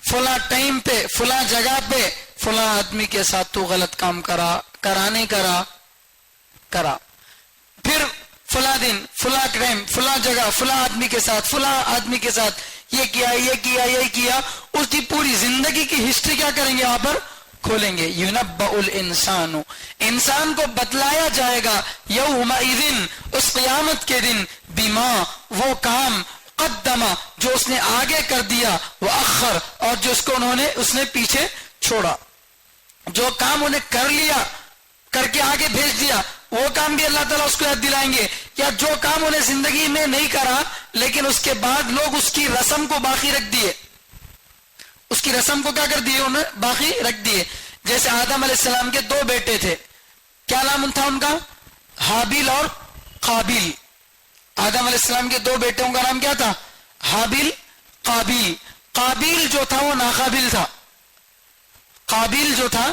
فلاں ٹائم پہ فلاں جگہ پہ فلاں آدمی کے ساتھ تو غلط کام کرا نہیں کرا. پھر فلاں دن فلاں ٹائم فلاں جگہ فلاں آدمی کے ساتھ یہ کیا. اس کی پوری زندگی کی ہسٹری کیا کریں گے یہاں پر کھولیں گے. يُنَبَّأُ الْإِنسَانُ. انسان کو بتلایا جائے گا یومئذ اس قیامت کے دن بما وہ کام قدم جو اس نے آگے کر دیا وأخر اور جو اس نے پیچھے چھوڑا. جو کام انہیں کر لیا کر کے آگے بھیج دیا وہ کام بھی اللہ تعالیٰ اس کو یاد دلائیں گے. یا جو کام انہیں زندگی میں نہیں کرا لیکن اس کے بعد لوگ اس کی رسم کو باقی رکھ دیے, اس کی رسم کو کیا کر دیے انہیں باقی رکھ دیے. جیسے آدم علیہ السلام کے 2 بیٹے تھے, کیا نام تھا ان کا؟ حابیل اور قابیل. آدم علیہ السلام کے 2 بیٹوں کا نام کیا تھا؟ حابیل قابیل. قابیل جو تھا وہ ناقابل تھا. قابیل جو تھا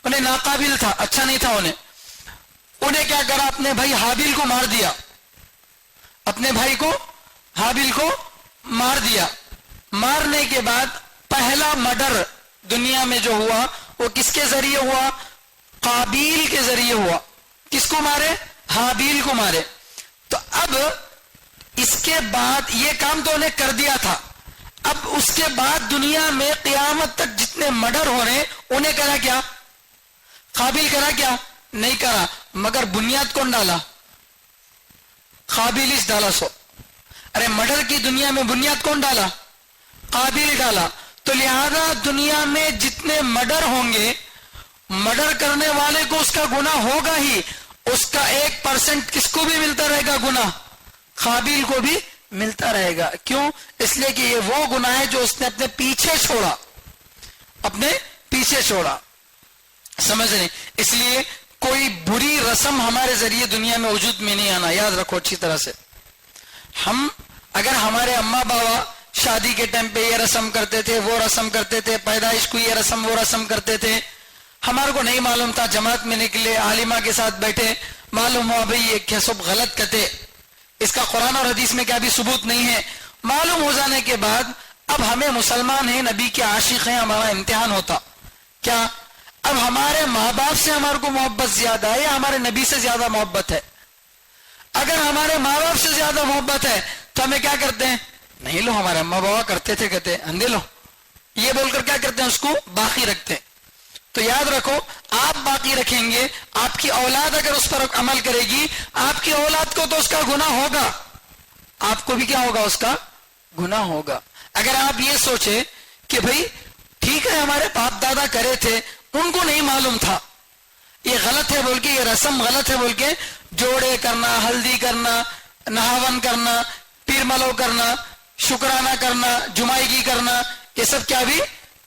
انہیں ناقابل تھا, اچھا نہیں تھا. انہیں کیا کرا اپنے بھائی حابیل کو مار دیا. اپنے بھائی کو حابیل کو مار دیا. مارنے کے بعد پہلا مرڈر دنیا میں جو ہوا وہ کس کے ذریعے ہوا؟ قابیل کے ذریعے ہوا. کس کو مارے؟ حابیل کو مارے. تو اب اس کے بعد یہ کام تو انہیں کر دیا تھا. اب اس کے بعد دنیا میں قیامت تک جتنے مرڈر ہو رہے انہیں کرا کیا؟ قابیل کرا کیا؟ نہیں کرا. مگر بنیاد کون ڈالا؟ قابیل اس ڈالا. ارے مرڈر کی دنیا میں بنیاد کون ڈالا؟ قابیل ڈالا. تو لہذا دنیا میں جتنے مرڈر ہوں گے مرڈر کرنے والے کو اس کا گناہ ہوگا ہی, اس کا 1% کس کو بھی ملتا رہے گا گناہ؟ قابیل کو بھی ملتا رہے گا. کیوں؟ اس لیے کہ یہ وہ گناہ ہے جو اس نے اپنے پیچھے چھوڑا. سمجھ نہیں؟ اس لیے کوئی بری رسم ہمارے ذریعے دنیا میں وجود میں نہیں آنا. یاد رکھو اچھی طرح سے. ہم اگر ہمارے اماں بابا شادی کے ٹائم پہ یہ رسم کرتے تھے وہ رسم کرتے تھے, پیدائش کو یہ رسم وہ رسم کرتے تھے, ہمارے کو نہیں معلوم تھا, جماعت میں نکلے عالمہ کے ساتھ بیٹھے, معلوم ہوا بھئی یہ کیا سب غلط کہتے, اس کا قرآن اور حدیث میں کیا بھی ثبوت نہیں ہے. معلوم ہو جانے کے بعد اب ہمیں مسلمان ہیں, نبی کے عاشق ہیں, ہمارا امتحان ہوتا کیا؟ اب ہمارے ماں باپ سے ہمارے کو محبت زیادہ ہے یا ہمارے نبی سے زیادہ محبت ہے؟ اگر ہمارے ماں باپ سے زیادہ محبت ہے تو ہمیں کیا کرتے ہیں؟ نہیں لو ہمارے اماں بابا کرتے تھے کہتے اندھے لو, یہ بول کر کیا کرتے ہیں اس کو باقی رکھتے ہیں. تو یاد رکھو آپ باقی رکھیں گے, آپ کی اولاد اگر اس پر عمل کرے گی آپ کی اولاد کو تو اس کا گناہ ہوگا, آپ کو بھی کیا ہوگا؟ اس کا گناہ ہوگا. اگر آپ یہ سوچے کہ بھئی ٹھیک ہے ہمارے باپ دادا کرے تھے ان کو نہیں معلوم تھا یہ غلط ہے بول کے, یہ رسم غلط ہے بول کے, جوڑے کرنا, ہلدی کرنا, نہاون کرنا, پیر ملو کرنا, شکرانہ کرنا, جمعیگی کرنا, یہ سب کیا بھی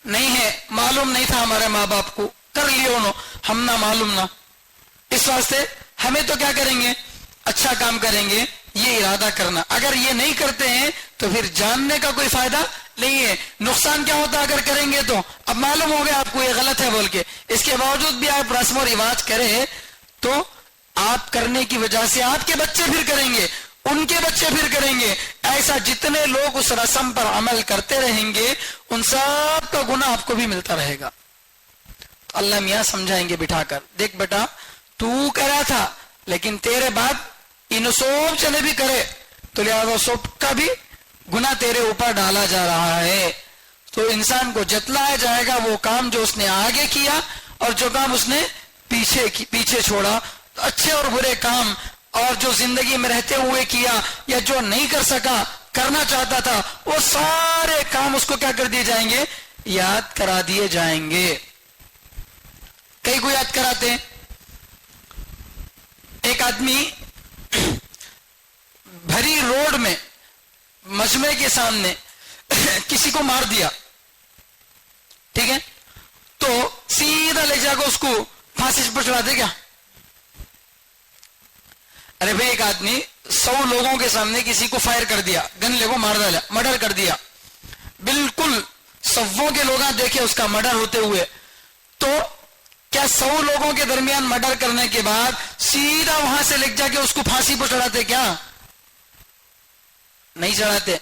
نہیں ہے, معلوم نہیں تھا ہمارے ماں باپ کو, کر لیے انہوں, ہم نہ معلوم نہ. اس واسطے ہمیں تو کیا کریں گے؟ اچھا کام کریں گے, یہ ارادہ کرنا. اگر یہ نہیں کرتے ہیں تو پھر جاننے کا کوئی فائدہ نہیں ہے. نقصان کیا ہوتا اگر کریں گے تو؟ اب معلوم ہو گیا آپ کو یہ غلط ہے بول کے, اس کے باوجود بھی آپ رسم و رواج کریں تو آپ کرنے کی وجہ سے آپ کے بچے پھر کریں گے, ان کے بچے پھر کریں گے. ایسا جتنے لوگ اس رسم پر عمل کرتے رہیں گے ان سب کا گناہ آپ کو بھی ملتا رہے گا. تو اللہ میاں سمجھائیں گے بٹھا کر, دیکھ بیٹا تو کرا تھا لیکن تیرے بعد ان سب چلے بھی کرے تو لہذا سب کا بھی گناہ تیرے اوپر ڈالا جا رہا ہے. تو انسان کو جتلایا جائے گا وہ کام جو اس نے آگے کیا اور جو کام اس نے پیچھے چھوڑا. اچھے اور برے کام اور جو زندگی میں رہتے ہوئے کیا یا جو نہیں کر سکا کرنا چاہتا تھا وہ سارے کام اس کو کیا کر دیے جائیں گے؟ یاد کرا دیے جائیں گے. کئی کو یاد کراتے ہیں ایک آدمی بھری روڈ میں مجمع کے سامنے کسی کو مار دیا، ٹھیک ہے، تو سیدھا لے جا کے اس کو پھانسی پر چڑھا دے کیا؟ ارے بھائی ایک آدمی 100 لوگوں کے سامنے کسی کو فائر کر دیا، گن لے کو مار ڈالا، مرڈر کر دیا، بالکل صفوں کے لوگ دیکھے اس کا مرڈر ہوتے ہوئے، تو کیا 100 لوگوں کے درمیان مرڈر کرنے کے بعد سیدھا وہاں سے لے جا کے اس کو پھانسی پر چڑھاتے کیا؟ نہیں چڑھاتے.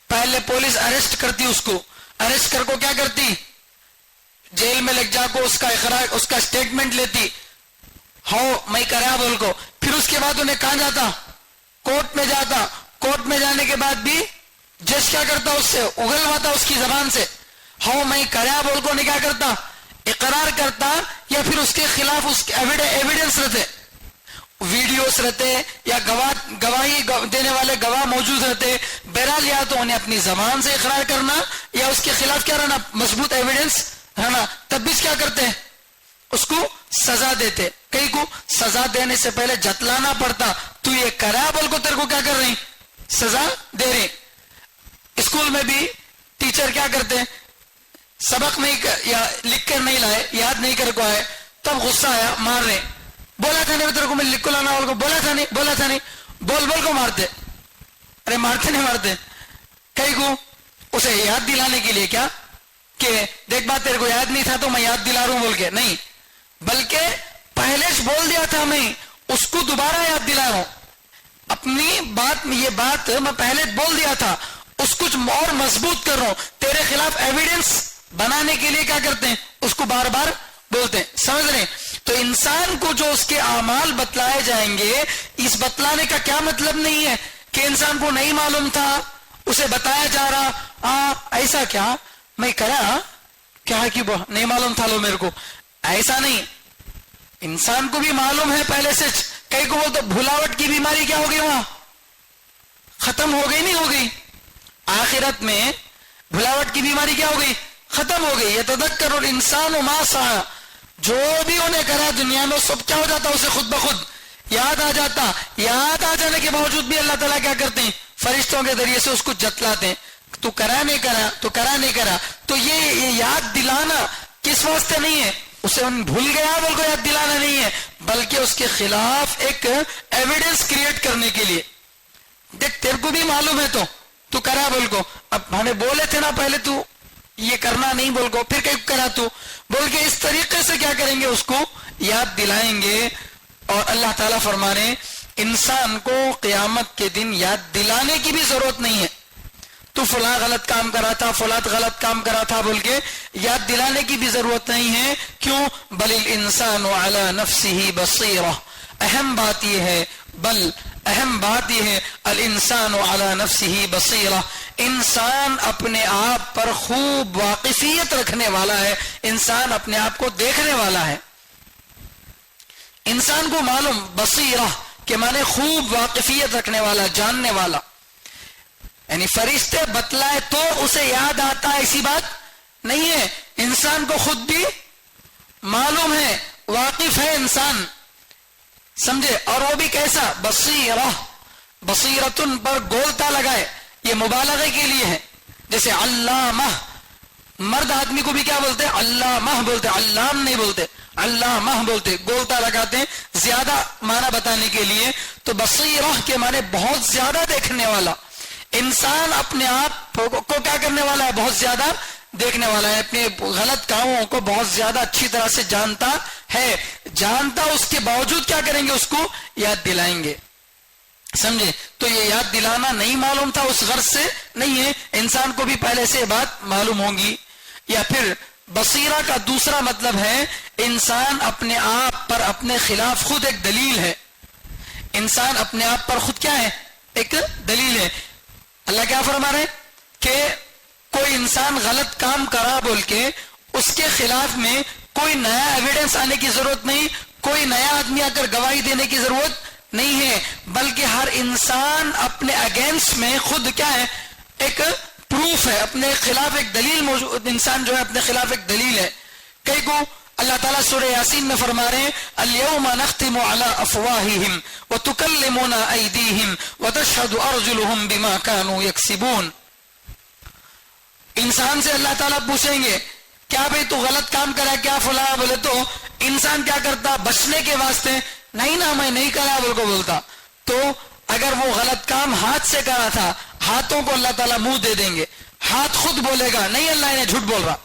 پہلے پولیس اریسٹ کرتی، اس کو اریسٹ کر کو کیا کرتی؟ جیل میں لے جا کو اس کا اقرار، اس کا اسٹیٹمنٹ لیتی، ہاؤ میں کرا بول کو. پھر اس کے بعد انہیں کہاں جاتا؟ کورٹ میں جاتا. کورٹ میں جانے کے بعد بھی جج کیا کرتا؟ اس سے اگلواتا اس کی زبان سے، ہاؤ میں کرا بول کو. نہیں کیا کرتا؟ اقرار کرتا، یا پھر اس کے خلاف اس کے ایویڈنس رہتے، ویڈیوز رہتے، یا گواہی دینے والے گواہ موجود رہتے. بہرحال یا تو انہیں اپنی زبان سے اقرار کرنا، یا اس کے خلاف کیا رہنا؟ مضبوط ایویڈنس رہنا. تب بھی کیا کرتے ہیں؟ اس کو سزا دیتے. کئی کو سزا دینے سے پہلے جتلانا پڑتا، تو یہ کرا بول کو تیرے کو کیا کر رہی؟ سزا دے رہی. اسکول میں بھی ٹیچر کیا کرتے ہیں؟ سبق نہیں یا لکھ کر نہیں لائے، یاد نہیں کر کو آئے، تب غصہ آیا مار رہے. بولا تھا نہیں تیرے کو میں لکھ کو لانا، کو بولا تھا نہیں بول کو مارتے. ارے مارتے نہیں مارتے. کئی کو اسے یاد دلانے کے لیے کیا کہ دیکھ بات تیرے کو یاد نہیں تھا تو میں یاد دلا رہا ہوں بول کے نہیں، بلکہ پہلے بول دیا تھا، میں اس کو دوبارہ یاد دلا رہا ہوں. اپنی بات میں یہ بات میں پہلے بول دیا تھا، اس کو اور مضبوط کر رہا ہوں. تیرے خلاف ایویڈنس بنانے کے لیے کیا کرتے ہیں؟ اس کو بار بار بولتے ہیں. سمجھ رہے ہیں؟ تو انسان کو جو اس کے اعمال بتلائے جائیں گے، اس بتلانے کا کیا مطلب نہیں ہے کہ انسان کو نہیں معلوم تھا اسے بتایا جا رہا، ایسا کیا میں کرا کیا کہ نہیں معلوم تھا لو میرے کو، ایسا نہیں. انسان کو بھی معلوم ہے پہلے سے. کئی کو بولتے بھلاوٹ کی بیماری کیا ہو گئی؟ وہاں ختم ہو گئی، نہیں ہو گئی؟ آخرت میں بھلاوٹ کی بیماری کیا ہو گئی؟ ختم ہو گئی. یتذکر الانسان ما سعی، جو بھی انہیں کرا دنیا میں سب کیا ہو جاتا؟ اسے خود بخود یاد آ جاتا. یاد آ جانے کے باوجود بھی اللہ تعالیٰ کیا کرتے ہیں؟ فرشتوں کے ذریعے سے اس کو جتلاتے ہیں. تو کرا نہیں کرا، تو کرا نہیں کرا. تو یہ یاد دلانا کس واسطے نہیں ہے؟ اسے ان بھول گیا بول کو یاد دلانا نہیں ہے، بلکہ اس کے خلاف ایک ایویڈنس کریٹ کرنے کے لیے. دیکھ تیرے کو بھی معلوم ہے تو کرا بول کو. اب ہمیں بولے تھے نا پہلے تو یہ کرنا نہیں بول کو، پھر کہیں کرا تو بول کے. اس طریقے سے کیا کریں گے؟ اس کو یاد دلائیں گے. اور اللہ تعالیٰ فرما رہے ہیں انسان کو قیامت کے دن یاد دلانے کی بھی ضرورت نہیں ہے. تو فلاں غلط کام کرا تھا، فلاں غلط کام کرا تھا بول کے یاد دلانے کی بھی ضرورت نہیں ہے. کیوں؟ بل الانسان علی نفسہ بصیرہ. اہم بات یہ ہے، اہم بات یہ ہے الانسان علی نفسہ بصیرہ، انسان اپنے آپ پر خوب واقفیت رکھنے والا ہے. انسان اپنے آپ کو دیکھنے والا ہے. انسان کو معلوم بصیرہ کہ مانے خوب واقفیت رکھنے والا، جاننے والا. یعنی فرشتے بتلائے تو اسے یاد آتا ہے ایسی بات نہیں ہے. انسان کو خود بھی معلوم ہے، واقف ہے انسان، سمجھے؟ اور وہ بھی کیسا؟ بصیرہ. بصیرتن پر گولتا لگائے، یہ مبالغے کے لیے ہے. جیسے علامہ، مرد آدمی کو بھی کیا بولتے ہیں؟ علامہ بولتے، علام نہیں بولتے، علامہ بولتے، گولتا لگاتے ہیں زیادہ معنی بتانے کے لیے. تو بصیرہ کے معنی بہت زیادہ دیکھنے والا. انسان اپنے آپ کو کیا کرنے والا ہے؟ بہت زیادہ دیکھنے والا ہے. اپنے غلط کاموں کو بہت زیادہ اچھی طرح سے جانتا ہے. جانتا اس کے باوجود کیا کریں گے؟ اس کو یاد دلائیں گے. سمجھے؟ تو یہ یاد دلانا نہیں معلوم تھا اس غرض سے نہیں ہے. انسان کو بھی پہلے سے بات معلوم ہوگی. یا پھر بصیرہ کا دوسرا مطلب ہے انسان اپنے آپ پر اپنے خلاف خود ایک دلیل ہے. انسان اپنے آپ پر خود کیا ہے؟ ایک دلیل ہے. اللہ کیا فرما رہے کہ کوئی انسان غلط کام کرا بول کے اس کے خلاف میں کوئی نیا ایویڈنس آنے کی ضرورت نہیں، کوئی نیا آدمی آ کر گواہی دینے کی ضرورت نہیں ہے، بلکہ ہر انسان اپنے اگینسٹ میں خود کیا ہے؟ ایک پروف ہے، اپنے خلاف ایک دلیل موجود. انسان جو ہے اپنے خلاف ایک دلیل ہے. کئی کو اللہ تعالیٰ سورہ یاسین میں فرما رہے ہیں الیوم نختم علی افواہہم وتکلمنا ایدیہم وتشہد ارجلہم بما کانوا یکسبون. انسان سے اللہ تعالیٰ پوچھیں گے کیا بھئی تو غلط کام کرا کیا فلاں؟ بولے تو انسان کیا کرتا؟ بچنے کے واسطے نہیں نا میں نہیں کرا بول کو بولتا. تو اگر وہ غلط کام ہاتھ سے کرا تھا ہاتھوں کو اللہ تعالیٰ منہ دے دیں گے. ہاتھ خود بولے گا نہیں اللہ انہیں جھوٹ بول رہا،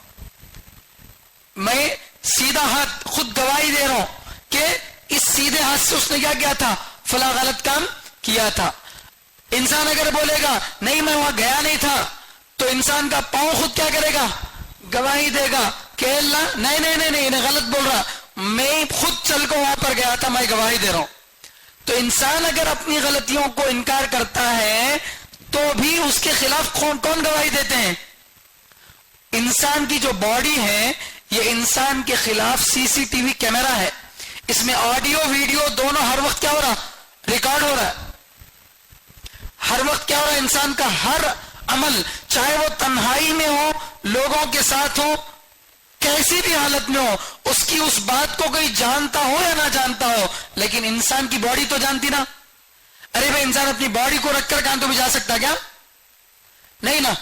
میں سیدھا ہاتھ خود گواہی دے رہا ہوں کہ اس سیدھے ہاتھ سے اس نے کیا کیا تھا؟ فلاں غلط کام کیا تھا. انسان اگر بولے گا نہیں میں وہاں گیا نہیں تھا تو انسان کا پاؤں خود کیا کرے گا؟ گواہی دے گا کہ اللہ نہیں نہیں نہیں نہیں انہیں غلط بول رہا، میں خود چل کو وہاں پر گیا تھا، میں گواہی دے رہا ہوں. تو انسان اگر اپنی غلطیوں کو انکار کرتا ہے تو بھی اس کے خلاف کون گواہی دیتے ہیں؟ انسان کی جو باڈی ہے یہ انسان کے خلاف سی سی ٹی وی کیمرہ ہے. اس میں آڈیو ویڈیو دونوں ہر وقت کیا ہو رہا؟ ریکارڈ ہو رہا ہے. ہر وقت کیا ہو رہا ہے؟ انسان کا ہر عمل چاہے وہ تنہائی میں ہو، لوگوں کے ساتھ ہو، کیسی بھی حالت میں ہو، اس کی اس بات کو کوئی جانتا ہو یا نہ جانتا ہو، لیکن انسان کی باڈی تو جانتی نا. ارے بھائی انسان اپنی باڈی کو رکھ کر کہاں تو بھی جا سکتا کیا؟ نہیں نا.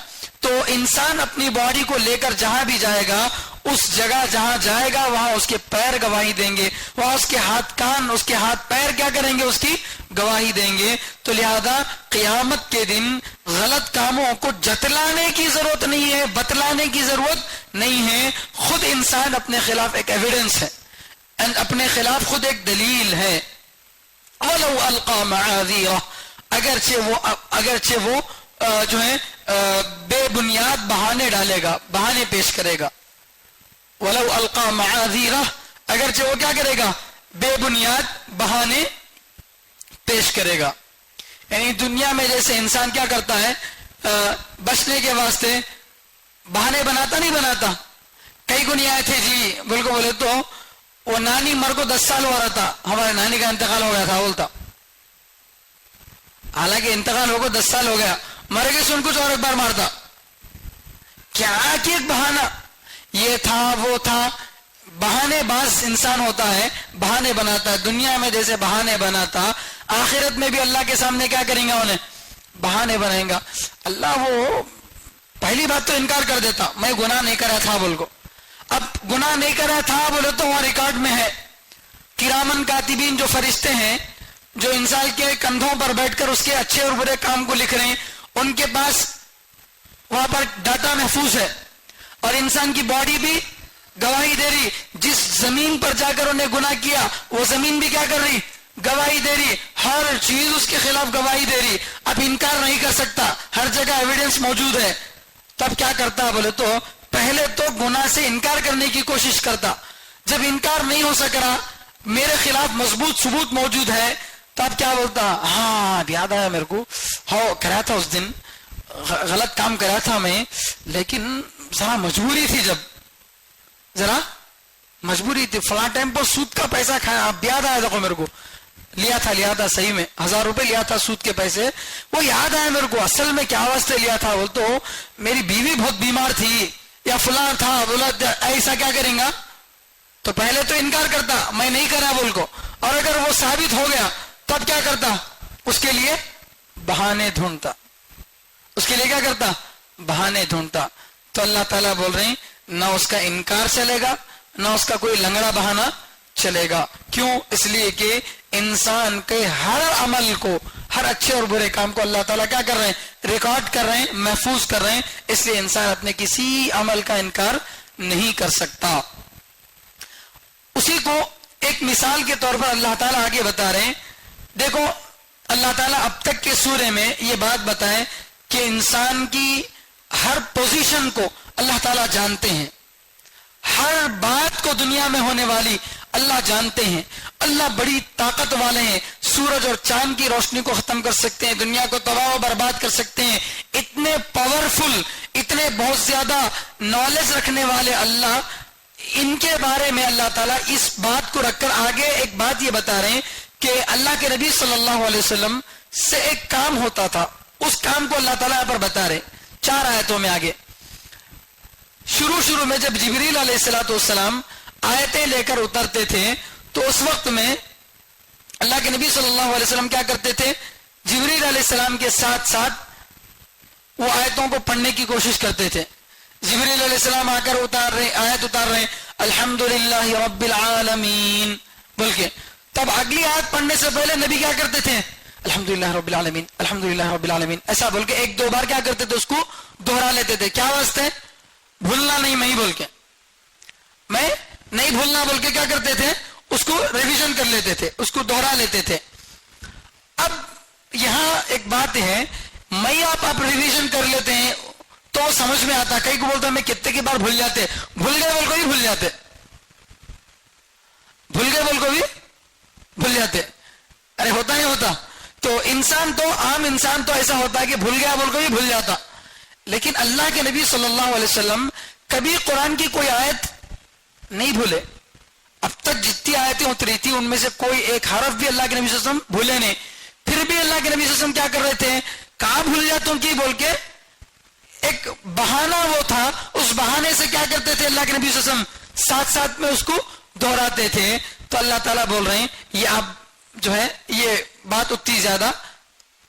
تو انسان اپنی باڈی کو لے کر جہاں بھی جائے گا، اس جگہ جہاں جائے گا وہاں اس کے پیر گواہی دیں گے، وہاں اس کے ہاتھ کان، اس کے ہاتھ پیر کیا کریں گے؟ اس کی گواہی دیں گے. تو لہذا قیامت کے دن غلط کاموں کو جتلانے کی ضرورت نہیں ہے، بتلانے کی ضرورت نہیں ہے. خود انسان اپنے خلاف ایک ایویڈنس ہے، اپنے خلاف خود ایک دلیل ہے. وَلَوْ أَلْقَى مَعَاذِيرَهُ اگرچہ وہ جو ہے بے بنیاد بہانے ڈالے گا، بہانے پیش کرے گا. وَلَوْ أَلْقَى مَعَاذِيرَهُ اگرچہ وہ کیا کرے گا؟ بے بنیاد بہانے پیش کرے گا. یعنی دنیا میں جیسے انسان کیا کرتا ہے بچنے کے واسطے بہانے بناتا نہیں بناتا. کئی گنی آئے تھے جی بول کو بولے تو وہ نانی مر کو 10 سال ہو رہا تھا، ہمارے نانی کا انتقال ہو گیا تھا بولتا. حالانکہ انتقال ہو گیا 10 سال ہو گیا، مر گئے سن کچھ اور ایک بار مارتا. کیا کہ ایک بہانہ یہ تھا وہ تھا. بہانے باز انسان ہوتا ہے، بہانے بناتا ہے. دنیا میں جیسے بہانے بناتا آخرت میں بھی اللہ کے سامنے کیا کریں گا؟ انہیں بہانے بنائیں گا. اللہ وہ پہلی بات تو انکار کر دیتا میں گناہ نہیں کرا تھا بول کو. اب گناہ نہیں کرا تھا بولے تو وہاں ریکارڈ میں ہے. کرامن کاتبین جو فرشتے ہیں جو انسان کے کندھوں پر بیٹھ کر اس کے اچھے اور برے کام کو لکھ رہے ہیں، ان کے پاس وہاں پر ڈاٹا محفوظ ہے. اور انسان کی باڈی بھی گواہی دے رہی. جس زمین پر جا کر انہیں گناہ کیا وہ زمین بھی کیا کر رہی؟ گواہی دے رہی. ہر چیز اس کے خلاف گواہی دے رہی. اب انکار نہیں کر سکتا، ہر جگہ ایویڈنس موجود ہے. تب کیا کرتا بولے تو پہلے تو گناہ سے انکار کرنے کی کوشش کرتا. جب انکار نہیں ہو سک رہا، میرے خلاف مضبوط ثبوت موجود ہے، تب کیا بولتا؟ ہاں یاد آیا میرے کو، ہو کرا تھا اس دن غلط کام کرا تھا میں، لیکن ذرا مجبوری تھی. جب ذرا مجبوری تھی، فلاں ٹائم پر سود کا پیسہ کھایا، اب یاد آیا دیکھو میرے کو، لیا تھا صحیح میں 1000 روپے لیا تھا سود کے پیسے، وہ یاد آیا میرے کو. اصل میں کیا واسطے لیا تھا بول تو میری بیوی بہت بیمار تھی یا فلاں تھا، بولا ایسا کیا کریں گا. تو پہلے تو انکار کرتا میں نہیں کرا بول کو، اور اگر وہ ثابت ہو گیا تب کیا کرتا؟ اس کے لیے بہانے ڈھونڈتا. اس کے لیے کیا کرتا؟ بہانے ڈھونڈتا. تو اللہ تعالیٰ بول رہے ہیں نہ اس کا انکار چلے گا، نہ اس کا کوئی لنگڑا بہانہ چلے گا. کیوں؟ اس لیے کہ انسان کے ہر عمل کو، ہر اچھے اور برے کام کو اللہ تعالیٰ کیا کر رہے ہیں؟ ریکارڈ کر رہے ہیں، محفوظ کر رہے ہیں. اس لیے انسان اپنے کسی عمل کا انکار نہیں کر سکتا. اسی کو ایک مثال کے طور پر اللہ تعالیٰ آگے بتا رہے ہیں. دیکھو اللہ تعالیٰ اب تک کے سورے میں یہ بات بتائے کہ انسان کی ہر پوزیشن کو اللہ تعالیٰ جانتے ہیں، ہر بات کو دنیا میں ہونے والی اللہ جانتے ہیں. اللہ بڑی طاقت والے ہیں، سورج اور چاند کی روشنی کو ختم کر سکتے ہیں، دنیا کو تباہ و برباد کر سکتے ہیں. اتنے پاورفل، اتنے بہت زیادہ نالج رکھنے والے اللہ، ان کے بارے میں اللہ تعالیٰ اس بات کو رکھ کر آگے ایک بات یہ بتا رہے ہیں کہ اللہ کے نبی صلی اللہ علیہ وسلم سے ایک کام ہوتا تھا، اس کام کو اللہ تعالیٰ یہاں پر بتا رہے 4 آیتوں میں. آگے شروع میں جب جبریل علیہ السلام آیتیں لے کر اترتے تھے تو اس وقت میں اللہ کے نبی صلی اللہ علیہ وسلم کیا کرتے تھے؟ جبریل علیہ السلام کے ساتھ ساتھ وہ آیتوں کو پڑھنے کی کوشش کرتے تھے. جبریل علیہ السلام آ کر آیت اتار رہے الحمدللہ رب العالمین بول کے, تب اگلی آیت پڑھنے سے پہلے نبی کیا کرتے تھے؟ الحمدللہ رب العالمین الحمدللہ رب العالمین ایسا بول کے ایک دو بار کیا کرتے تھے؟ اس کو دوہرا لیتے تھے. کیا واسطے؟ بھولنا نہیں میں بول کے, میں نہیں بھولنا بول کے کیا کرتے تھے؟ اس کو ریویژن کر لیتے تھے, اس کو دوہرا لیتے تھے. اب یہاں ایک بات ہے, میں آپ ریویژن کر لیتے ہیں تو سمجھ میں آتا. کئی کو بولتا میں کتنے کی بار بھول جاتے, بھول گئے بول کو بھی بھول جاتے, بھول گئے بول کو بھی بھول جاتے. ارے ہوتا ہی ہوتا. تو انسان تو عام انسان تو ایسا ہوتا ہے کہ بھول گیا بول کو بھی بھول جاتا. لیکن اللہ کے نبی صلی اللہ علیہ وسلم کبھی قرآن کی کوئی آیت نہیں بھولے. اب تک جتنی آیتیں اتری تھی ان میں سے کوئی ایک حرف بھی اللہ کے نبی صلی اللہ علیہ وسلم بھولے نہیں. پھر بھی اللہ کے نبی صلی اللہ علیہ وسلم کیا کر رہے تھے؟ کہاں بھول جاتا ہوں کی بول کے ایک بہانہ وہ تھا, اس بہانے سے کیا کرتے تھے اللہ کے نبی صلی اللہ علیہ وسلم ساتھ ساتھ میں اس کو دہراتے تھے. تو اللہ تعالیٰ بول رہے ہیں یہ آپ جو ہے یہ بات اتنی زیادہ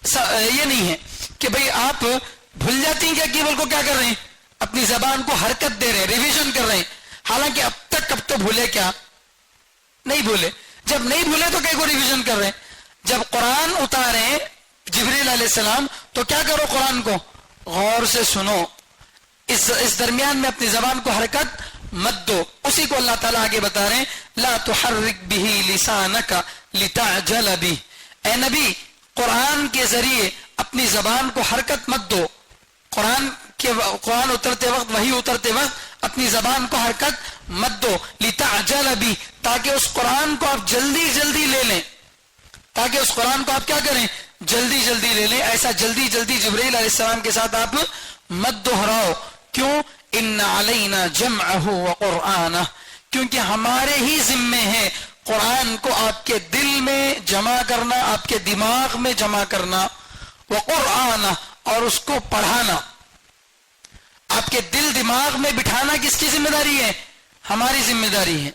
یہ نہیں ہے کہ بھئی آپ بھول جاتی ہیں کیا بول کو کیا کر رہے ہیں؟ اپنی زبان کو حرکت دے رہے ہیں, ریویژن کر رہے ہیں. حالانکہ اب تک اب تو بھولے کیا؟ نہیں بھولے. جب نہیں بھولے تو کئی کو ریویژن کر رہے ہیں. جب قرآن اتارے جبریل علیہ السلام تو کیا کرو؟ قرآن کو غور سے سنو, اس درمیان میں اپنی زبان کو حرکت مت دو. اسی کو اللہ تعالیٰ آگے بتا رہے ہیں لا تحرک بہ لسانک لتعجل بہ. اے نبی قرآن کے ذریعے اپنی زبان کو حرکت مت دو. قرآن اترتے وقت وحی اترتے وقت اپنی زبان کو حرکت مت دو. لتعجل بہ, تاکہ اس قرآن کو آپ جلدی جلدی لے لیں, تاکہ اس قرآن کو آپ کیا کریں؟ جلدی جلدی لے لیں. ایسا جلدی جلدی جبرائیل علیہ السلام کے ساتھ آپ مت دہراؤ. کیوں؟ ان علینا جمعہ وقرآنہ, کیونکہ ہمارے ہی ذمے ہے قرآن کو آپ کے دل میں جمع کرنا, آپ کے دماغ میں جمع کرنا, وقرآنہ, اور اس کو پڑھانا. آپ کے دل دماغ میں بٹھانا کس کی ذمہ داری ہے؟ ہماری ذمہ داری ہے.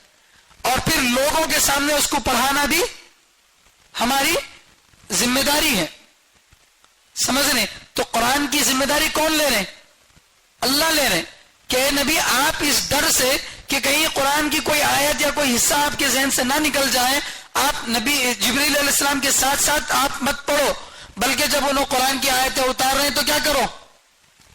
اور پھر لوگوں کے سامنے اس کو پڑھانا بھی ہماری ذمہ داری ہے. سمجھ رہے؟ تو قرآن کی ذمہ داری کون لے رہے ہیں؟ اللہ لے رہے ہیں کہ اے نبی آپ اس ڈر سے کہ کہیں قرآن کی کوئی آیت یا کوئی حصہ آپ کے ذہن سے نہ نکل جائے, آپ نبی جبریل علیہ السلام کے ساتھ ساتھ آپ مت پڑھو, بلکہ جب انہوں قرآن کی آیتیں اتار رہے ہیں تو کیا کرو؟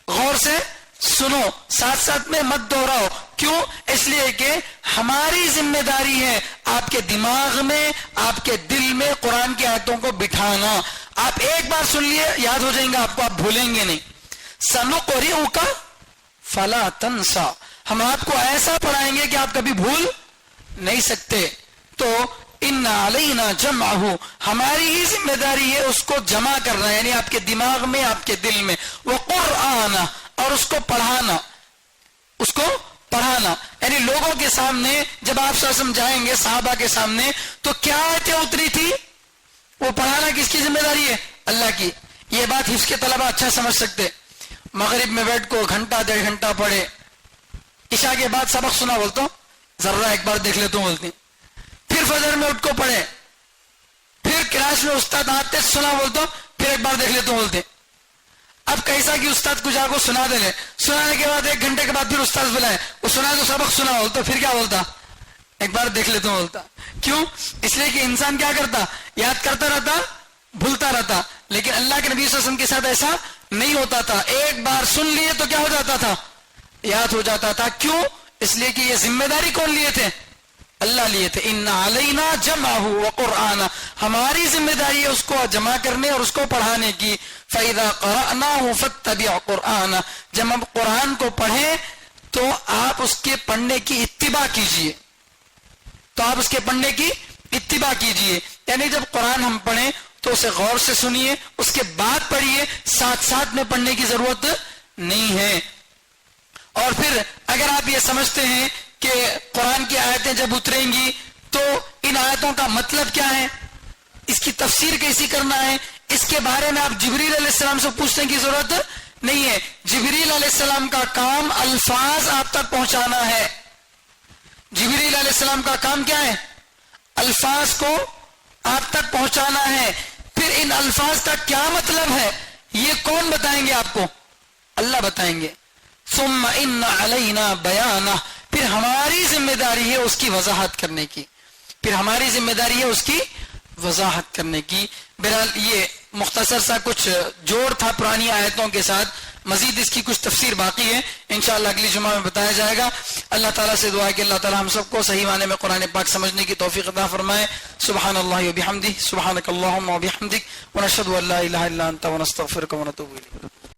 غور سے سنو, ساتھ ساتھ میں مت دہراؤ. کیوں؟ اس لیے کہ ہماری ذمہ داری ہے آپ کے دماغ میں, آپ کے دل میں قرآن کی آیتوں کو بٹھانا. آپ ایک بار سن لیے یاد ہو جائیں گے آپ کو, آپ بھولیں گے نہیں. سنقرئک فلا تنسى, ہم آپ کو ایسا پڑھائیں گے کہ آپ کبھی بھول نہیں سکتے. تو ان علینا جمعہ, ہماری ہی ذمہ داری ہے اس کو جمع کرنا, یعنی آپ کے دماغ میں, آپ کے دل میں. وقرآن, اور اس کو پڑھانا, اس کو پڑھانا. یعنی لوگوں کے سامنے جب آپ سے سمجھائیں گے صحابہ کے سامنے تو کیا آیتیں اتری تھی, وہ پڑھانا کس کی ذمہ داری ہے؟ اللہ کی. یہ بات حفظ کے طلبہ اچھا سمجھ سکتے. مغرب میں بیٹھ کو گھنٹہ ڈیڑھ گھنٹہ پڑھے, عشاء کے بعد سبق سنا بولتا ہوں ذرا ایک بار دیکھ لیتا ہوں بولتی, پھر فجر میں اٹھ کو پڑھے, پھر کلاس میں استاد آتے سنا بولتا ہوں پھر ایک بار دیکھ لیتا ہوں بولتے. اب کیسا کہ استاد کچھ آپ کو سنا دے, سنانے کے بعد ایک گھنٹے کے بعد پھر استاد بلائے, وہ سنا تو سبق سنا بولتا, پھر کیا بولتا؟ ایک بار دیکھ لیتا ہوں بولتا. کیوں؟ اس لیے کہ انسان کیا کرتا؟ یاد کرتا رہتا, بھولتا رہتا. لیکن اللہ کے نبی صلی اللہ علیہ وسلم کے ساتھ ایسا نہیں ہوتا تھا. ایک بار سن لیے تو کیا ہو جاتا تھا؟ یاد ہو جاتا تھا. کیوں؟ اس لیے کہ یہ ذمہ داری کون لیے تھے؟ اللہ لیے تھے. ان علینا جمعہ وقرآنہ, ہماری ذمہ داری ہے اس کو جمع کرنے اور اس کو پڑھانے کی. فَإِذَا قَرَأْنَاهُ فَاتَّبِعْ قُرْآنَ, جب ہم قرآن کو پڑھیں تو آپ اس کے پڑھنے کی اتباع کیجئے, تو آپ اس کے پڑھنے کی اتباع کیجئے. یعنی جب قرآن ہم پڑھیں تو اسے غور سے سنیے, اس کے بعد پڑھیے, ساتھ ساتھ میں پڑھنے کی ضرورت نہیں ہے. اور پھر اگر آپ یہ سمجھتے ہیں کہ قرآن کی آیتیں جب اتریں گی تو ان آیتوں کا مطلب کیا ہے, اس کی تفسیر کیسی کرنا ہے, اس کے بارے میں آپ جبریل علیہ السلام سے پوچھنے کی ضرورت نہیں ہے. جبریل علیہ السلام کا کام الفاظ آپ تک پہنچانا ہے. جبریل علیہ السلام کا کام کیا ہے؟ الفاظ کو آپ تک پہنچانا ہے. پھر ان الفاظ کا کیا مطلب ہے یہ کون بتائیں گے آپ کو؟ اللہ بتائیں گے. ثم ان علینا بیانہ، پھر ہماری ذمہ داری ہے اس کی وضاحت کرنے کی، پھر ہماری ذمہ داری ہے اس کی وضاحت کرنے کی. بہرحال یہ مختصر سا کچھ جوڑ تھا پرانی آیتوں کے ساتھ، مزید اس کی کچھ تفسیر باقی ہے، انشاءاللہ اگلی جمعہ میں بتایا جائے گا. اللہ تعالیٰ سے دعا ہے کہ اللہ تعالیٰ ہم سب کو صحیح معنی میں قرآن پاک سمجھنے کی توفیق عطا فرمائے. سبحان اللہ و بحمدہ، سبحانک اللہم و بحمدک، ونشہد ان لا الہ الا انت ونستغفرک ونتوب الیک.